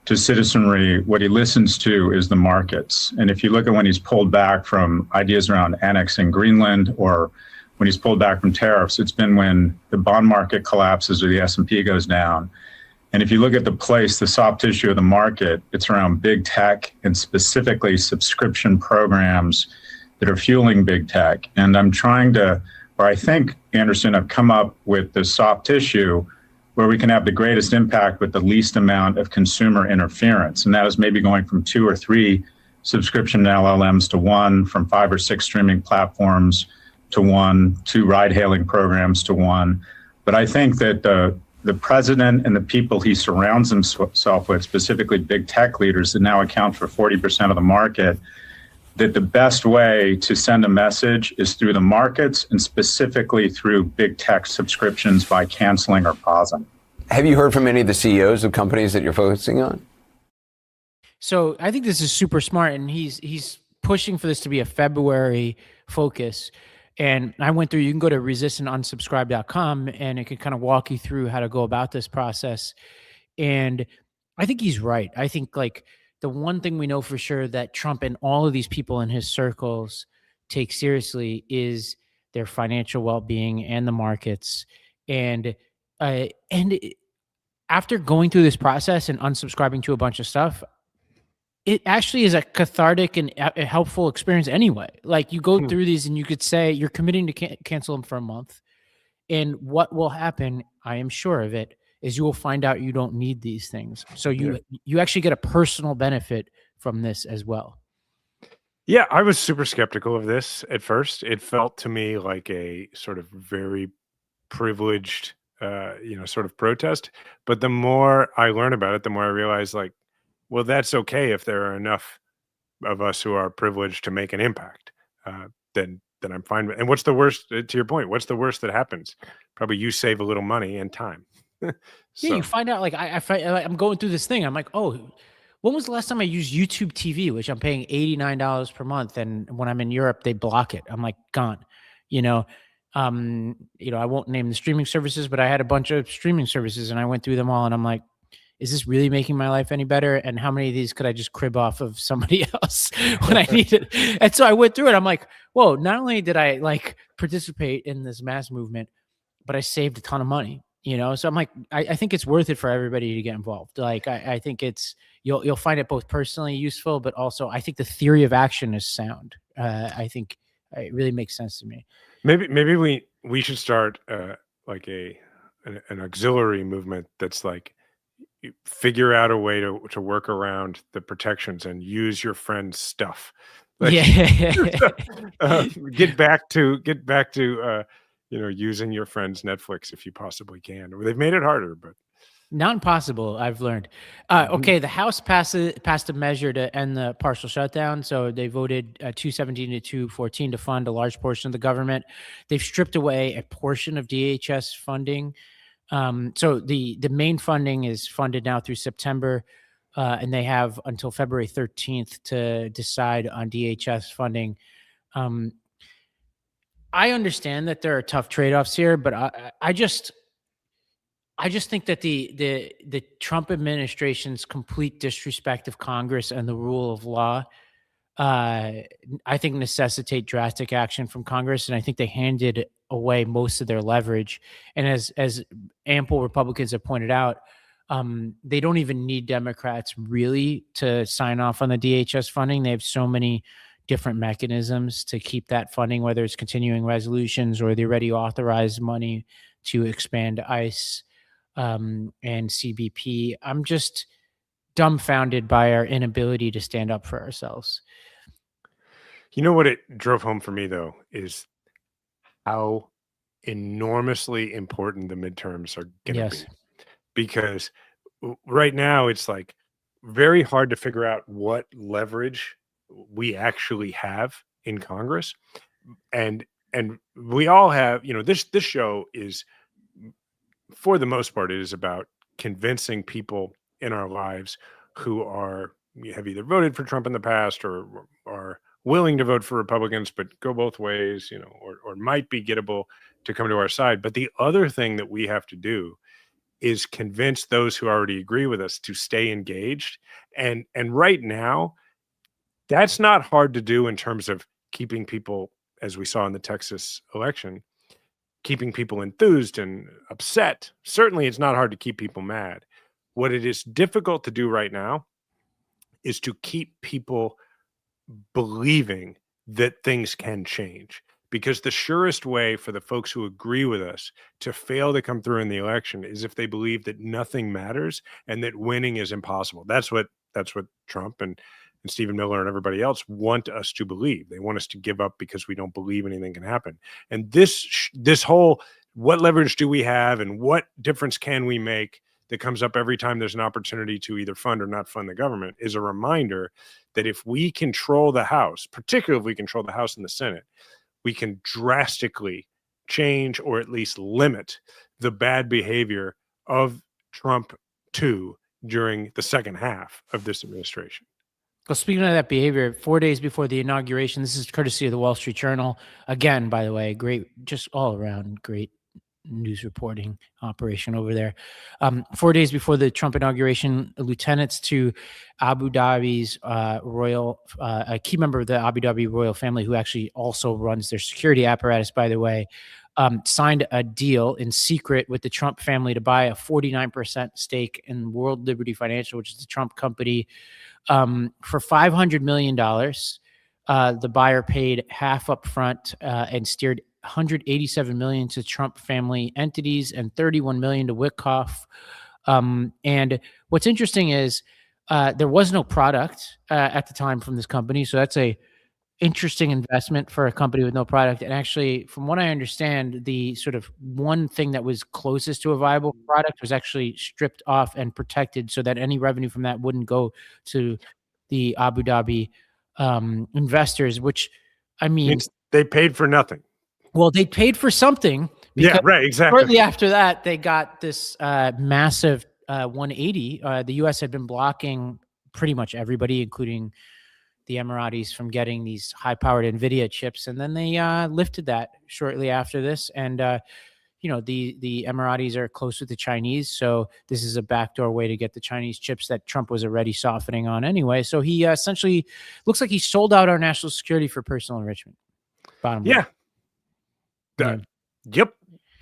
Speaker 8: to citizenry. What he listens to is the markets. And if you look at when he's pulled back from ideas around annexing Greenland, or when he's pulled back from tariffs, it's been when the bond market collapses or the S&P goes down. And if you look at the soft tissue of the market, it's around big tech and specifically subscription programs that are fueling big tech. And I'm trying to, or I think, Anderson, I've come up with the soft tissue where we can have the greatest impact with the least amount of consumer interference. And that is maybe going from 2 or 3 subscription LLMs to 1, from 5 or 6 streaming platforms to 1, 2 ride-hailing programs to 1. But I think that the president and the people he surrounds himself with, specifically big tech leaders that now account for 40% of the market, that the best way to send a message is through the markets and specifically through big tech subscriptions by canceling or pausing.
Speaker 7: Have you heard from any of the CEOs of companies that you're focusing on?
Speaker 2: So I think this is super smart, and he's pushing for this to be a February focus. And I went through, you can go to resistandunsubscribe.com and it can kind of walk you through how to go about this process. And I think he's right. I think, like, the one thing we know for sure that Trump and all of these people in his circles take seriously is their financial well-being and the markets. And after going through this process and unsubscribing to a bunch of stuff, it actually is a cathartic and a helpful experience anyway. Like, you go through these and you could say you're committing to cancel them for a month. And what will happen, I am sure of it, is you will find out you don't need these things. So you actually get a personal benefit from this as well.
Speaker 1: Yeah, I was super skeptical of this at first. It felt to me like a sort of very privileged, sort of protest. But the more I learn about it, the more I realize, like, well, that's okay if there are enough of us who are privileged to make an impact. Then I'm fine with. And what's the worst? To your point, what's the worst that happens? Probably you save a little money and time.
Speaker 2: Yeah, you find out, like, I'm going through this thing. I'm like, oh, when was the last time I used YouTube TV, which I'm paying $89 per month, and when I'm in Europe, they block it. I'm like, gone. I won't name the streaming services, but I had a bunch of streaming services, and I went through them all, and I'm like, is this really making my life any better? And how many of these could I just crib off of somebody else when I need it? And so I went through it. I'm like, whoa, not only did I, like, participate in this mass movement, but I saved a ton of money. So I'm like, I think it's worth it for everybody to get involved. Like, I think it's, you'll find it both personally useful, but also I think the theory of action is sound. I think it really makes sense to me.
Speaker 1: Maybe we should start like a an auxiliary movement that's like, figure out a way to work around the protections and use your friend's stuff. Like,
Speaker 2: Yeah.
Speaker 1: get back to using your friend's Netflix if you possibly can. They've made it harder, but
Speaker 2: Not impossible, I've learned. Okay, the House passed a measure to end the partial shutdown. So they voted 217 to 214 to fund a large portion of the government. They've stripped away a portion of DHS funding. So the main funding is funded now through September, and they have until February 13th to decide on DHS funding. I understand that there are tough trade-offs here, but I just think that the Trump administration's complete disrespect of Congress and the rule of law, I think necessitate drastic action from Congress, and I think they handed away most of their leverage. And as ample Republicans have pointed out, they don't even need Democrats really to sign off on the DHS funding. They have so many different mechanisms to keep that funding, whether it's continuing resolutions or the already authorized money to expand ICE and CBP. I'm just dumbfounded by our inability to stand up for ourselves.
Speaker 1: You know what it drove home for me, though, is how enormously important the midterms are going to be. Because right now it's like very hard to figure out what leverage we actually have in Congress. And we all have, this show is, for the most part, it is about convincing people in our lives who have either voted for Trump in the past or are willing to vote for Republicans, but go both ways, or might be gettable to come to our side. But the other thing that we have to do is convince those who already agree with us to stay engaged. And right now, that's not hard to do in terms of keeping people, as we saw in the Texas election, keeping people enthused and upset. Certainly, it's not hard to keep people mad. What it is difficult to do right now is to keep people believing that things can change. Because the surest way for the folks who agree with us to fail to come through in the election is if they believe that nothing matters and that winning is impossible. That's what Trump and Stephen Miller and everybody else want us to believe. They want us to give up because we don't believe anything can happen. And this whole, what leverage do we have and what difference can we make, that comes up every time there's an opportunity to either fund or not fund the government, is a reminder that if we control the House, particularly if we control the House and the Senate, we can drastically change or at least limit the bad behavior of Trump 2 during the second half of this administration.
Speaker 2: Well, speaking of that behavior, 4 days before the inauguration, this is courtesy of the Wall Street Journal. Again, by the way, great, just all around great news reporting operation over there. 4 days before the Trump inauguration, lieutenants to Abu Dhabi's a key member of the Abu Dhabi royal family, who actually also runs their security apparatus, by the way, signed a deal in secret with the Trump family to buy a 49% stake in World Liberty Financial, which is the Trump company, for $500 million. The buyer paid half up front and steered $187 million to Trump family entities and $31 million to Wickoff. And what's interesting is there was no product at the time from this company. So that's a interesting investment for a company with no product. And actually, from what I understand, the sort of one thing that was closest to a viable product was actually stripped off and protected so that any revenue from that wouldn't go to the Abu Dhabi investors, which, I mean,
Speaker 1: they paid for nothing.
Speaker 2: Well, they paid for something.
Speaker 1: Yeah, right, exactly.
Speaker 2: Shortly after that, they got this massive 180. The U.S. had been blocking pretty much everybody, including the Emiratis, from getting these high-powered NVIDIA chips, and then they lifted that shortly after this. And the Emiratis are close with the Chinese, so this is a backdoor way to get the Chinese chips that Trump was already softening on anyway. So he essentially looks like he sold out our national security for personal enrichment. Bottom line.
Speaker 1: Yeah. Yep.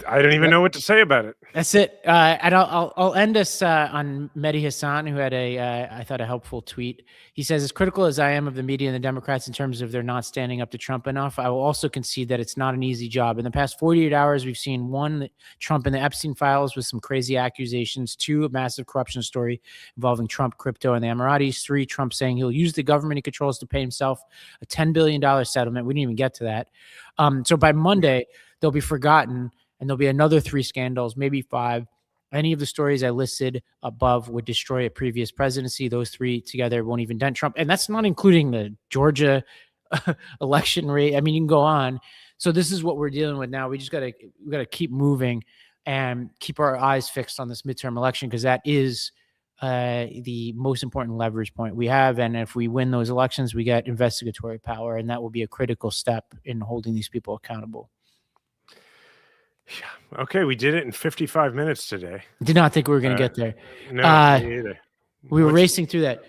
Speaker 1: I don't even know what to say about it.
Speaker 2: That's it. And I'll end us on Mehdi Hassan, who had I thought a helpful tweet. He says, as critical as I am of the media and the Democrats in terms of they're not standing up to Trump enough, I will also concede that it's not an easy job. In the past 48 hours, we've seen 1, Trump in the Epstein files with some crazy accusations, 2, a massive corruption story involving Trump, crypto, and the Emiratis, 3, Trump saying he'll use the government he controls to pay himself a $10 billion settlement. We didn't even get to that. So by Monday, they'll be forgotten. And there'll be another 3 scandals, maybe 5. Any of the stories I listed above would destroy a previous presidency. Those 3 together won't even dent Trump. And that's not including the Georgia election rate. I mean, you can go on. So this is what we're dealing with now. We gotta keep moving and keep our eyes fixed on this midterm election, because that is the most important leverage point we have. And if we win those elections, we get investigatory power, and that will be a critical step in holding these people accountable.
Speaker 1: Yeah. Okay, we did it in 55 minutes today.
Speaker 2: Did not think we were going to get there.
Speaker 1: No, me either.
Speaker 2: We were racing through that.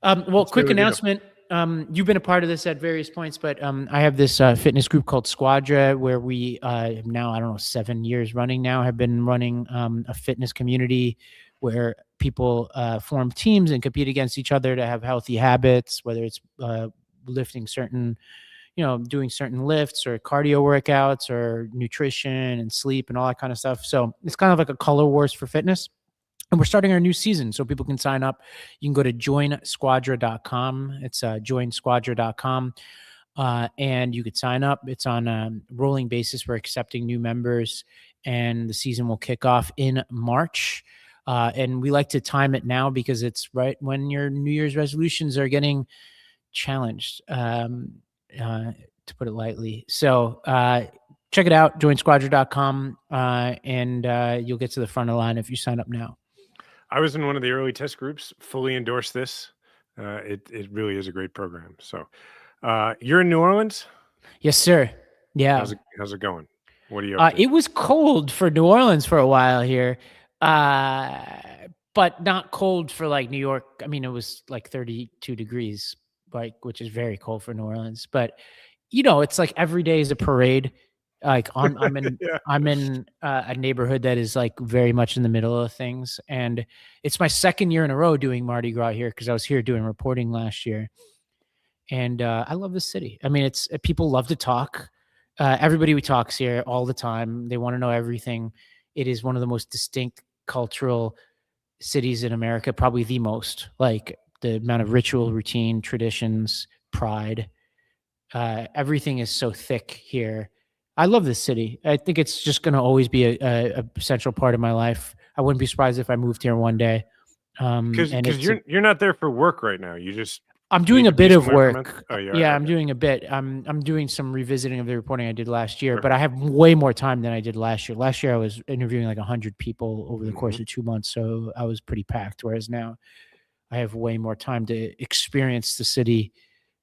Speaker 2: Well, quick announcement. You've been a part of this at various points, but I have this fitness group called Squadra, where we now, I don't know, 7 years running now, have been running a fitness community where people form teams and compete against each other to have healthy habits, whether it's lifting certain, doing certain lifts or cardio workouts or nutrition and sleep and all that kind of stuff. So it's kind of like a color wars for fitness. And we're starting our new season, so people can sign up. You can go to joinsquadra.com. It's joinsquadra.com. And you could sign up. It's on a rolling basis. We're accepting new members, and the season will kick off in March. And we like to time it now because it's right when your New Year's resolutions are getting challenged, to put it lightly. So check it out, joinsquadra.com, and you'll get to the front of the line if you sign up now.
Speaker 1: I was in one of the early test groups, fully endorse this. It really is a great program. So you're in New Orleans?
Speaker 2: Yes, sir. Yeah.
Speaker 1: How's it going? What are you up to?
Speaker 2: It was cold for New Orleans for a while here, but not cold for like New York. I mean, it was like 32 degrees, which is very cold for New Orleans. But it's like every day is a parade. Like I'm in
Speaker 1: Yeah.
Speaker 2: I'm in a neighborhood that is like very much in the middle of things, and it's my second year in a row doing Mardi Gras here because I was here doing reporting last year, and I love the city. I mean, it's people love to talk. Everybody we talks here all the time. They want to know everything. It is one of the most distinct cultural cities in America, probably the most. Like the amount of ritual, routine, traditions, pride. Everything is so thick here. I love this city. I think it's just going to always be a central part of my life. I wouldn't be surprised if I moved here one day.
Speaker 1: Because you're not there for work right now.
Speaker 2: I'm doing a bit of work.
Speaker 1: Oh, yeah.
Speaker 2: Yeah, I'm doing a bit. I'm doing some revisiting of the reporting I did last year, but I have way more time than I did last year. Last year I was interviewing like 100 people over the course of 2 months, so I was pretty packed. Whereas now I have way more time to experience the city.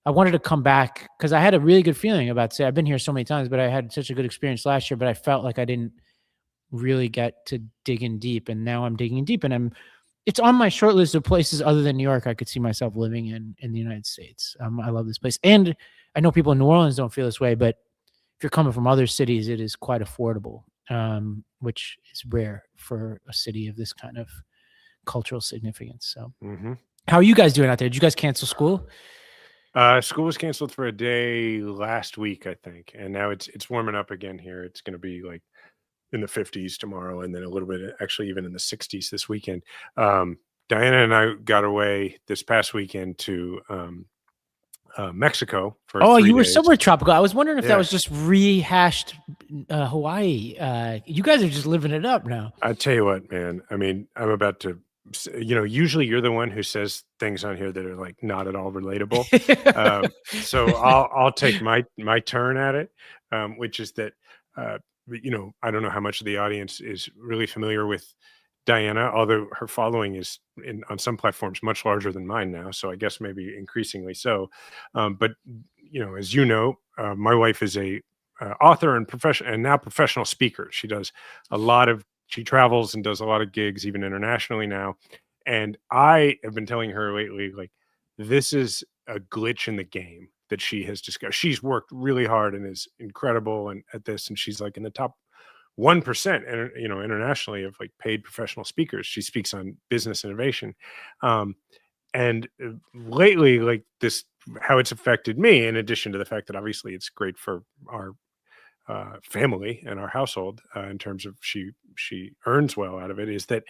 Speaker 2: I wanted to come back because I had a really good feeling about it. I've been here so many times, but I had such a good experience last year, but I felt like I didn't really get to dig in deep. And now I'm digging deep, and it's on my short list of places other than New York I could see myself living in the United States. I love this place. And I know people in New Orleans don't feel this way, but if you're coming from other cities, it is quite affordable, which is rare for a city of this kind of cultural significance. So how are you guys doing out there? Did you guys cancel school?
Speaker 1: School was canceled for a day last week, I think, and now it's warming up again here. It's going to be like in the 50s tomorrow, and then a little bit, actually, even in the 60s this weekend. Diana and I got away this past weekend to Mexico for 3
Speaker 2: you were
Speaker 1: days.
Speaker 2: somewhere tropical. I was wondering if that was just rehashed Hawaii. You guys are just living it up now.
Speaker 1: I tell you what, man. I mean, I'm about to. Usually you're the one who says things on here that are like not at all relatable. So I'll take my turn at it, which is that, I don't know how much of the audience is really familiar with Diana, although her following is on some platforms much larger than mine now. So I guess maybe increasingly so. But as you know, my wife is a author and professional speaker. She does she travels and does a lot of gigs, even internationally now. And I have been telling her lately, like, this is a glitch in the game that she has discovered. She's worked really hard and is incredible at this. And she's like in the top 1%, internationally, of like paid professional speakers. She speaks on business innovation. And lately, like this, how it's affected me, in addition to the fact that obviously it's great for our family and our household, in terms of she earns well out of it, is that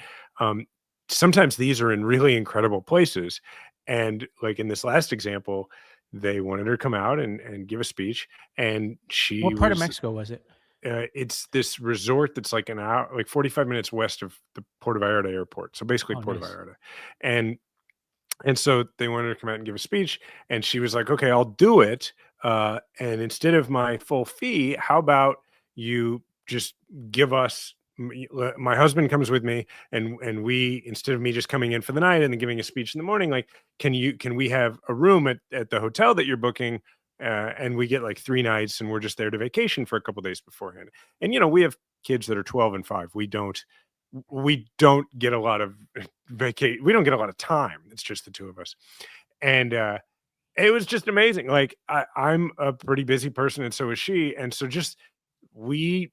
Speaker 1: sometimes these are in really incredible places. And like in this last example, they wanted her to come out and give a speech, and she
Speaker 2: What part of
Speaker 1: was,
Speaker 2: Mexico was it?
Speaker 1: it's this resort that's like an hour, like 45 minutes west of the Puerto Vallarta airport. So basically
Speaker 2: Oh,
Speaker 1: Puerto
Speaker 2: nice.
Speaker 1: Vallarta. And so they wanted her to come out and give a speech, and she was like, okay, I'll do it. And instead of my full fee, how about you just give us, my husband comes with me, and we, instead of me just coming in for the night and then giving a speech in the morning, like, can we have a room at the hotel that you're booking? And we get like 3 nights, and we're just there to vacation for a couple days beforehand. And, we have kids that are 12 and 5. We don't get a lot of we don't get a lot of time. It's just the two of us. And it was just amazing. Like I'm a pretty busy person, and so is she. And so just we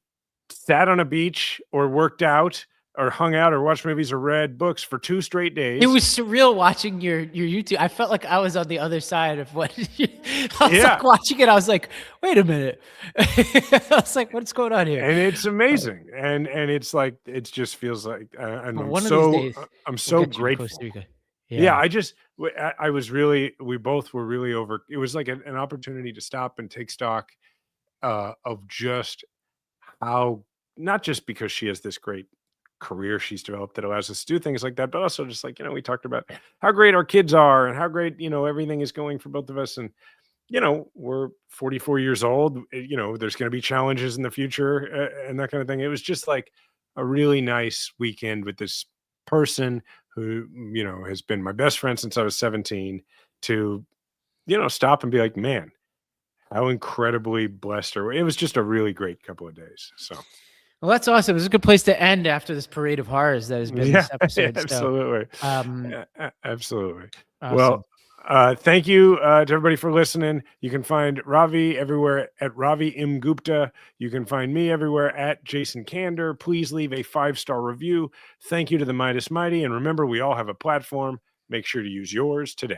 Speaker 1: sat on a beach or worked out or hung out or watched movies or read books for 2 straight days.
Speaker 2: It was surreal watching your YouTube. I felt like I was on the other side of what I was like watching it. I was like, wait a minute. I was like, what's going on here?
Speaker 1: And it's amazing. And it's like, it just feels like, and
Speaker 2: Well,
Speaker 1: I'm
Speaker 2: one of
Speaker 1: so,
Speaker 2: these days,
Speaker 1: I'm
Speaker 2: we'll
Speaker 1: so
Speaker 2: get you to
Speaker 1: grateful.
Speaker 2: Costa Rica.
Speaker 1: Yeah, I was really, we both were really it was like an opportunity to stop and take stock of just how, not just because she has this great career she's developed that allows us to do things like that, but also just like, we talked about how great our kids are and how great, everything is going for both of us. And, we're 44 years old, there's going to be challenges in the future, and that kind of thing. It was just like a really nice weekend with this person who, has been my best friend since I was 17, to, stop and be like, man, how incredibly blessed are we. It was just a really great couple of days. So.
Speaker 2: Well, that's awesome. It's a good place to end after this parade of horrors that has been this episode.
Speaker 1: Absolutely.
Speaker 2: So,
Speaker 1: absolutely.
Speaker 2: awesome.
Speaker 1: Well, thank you to everybody for listening. You can find Ravi everywhere at Ravi M. Gupta. You can find me everywhere at Jason Kander. Please leave a 5-star review. Thank you to the Midas Mighty. And remember, we all have a platform. Make sure to use yours today.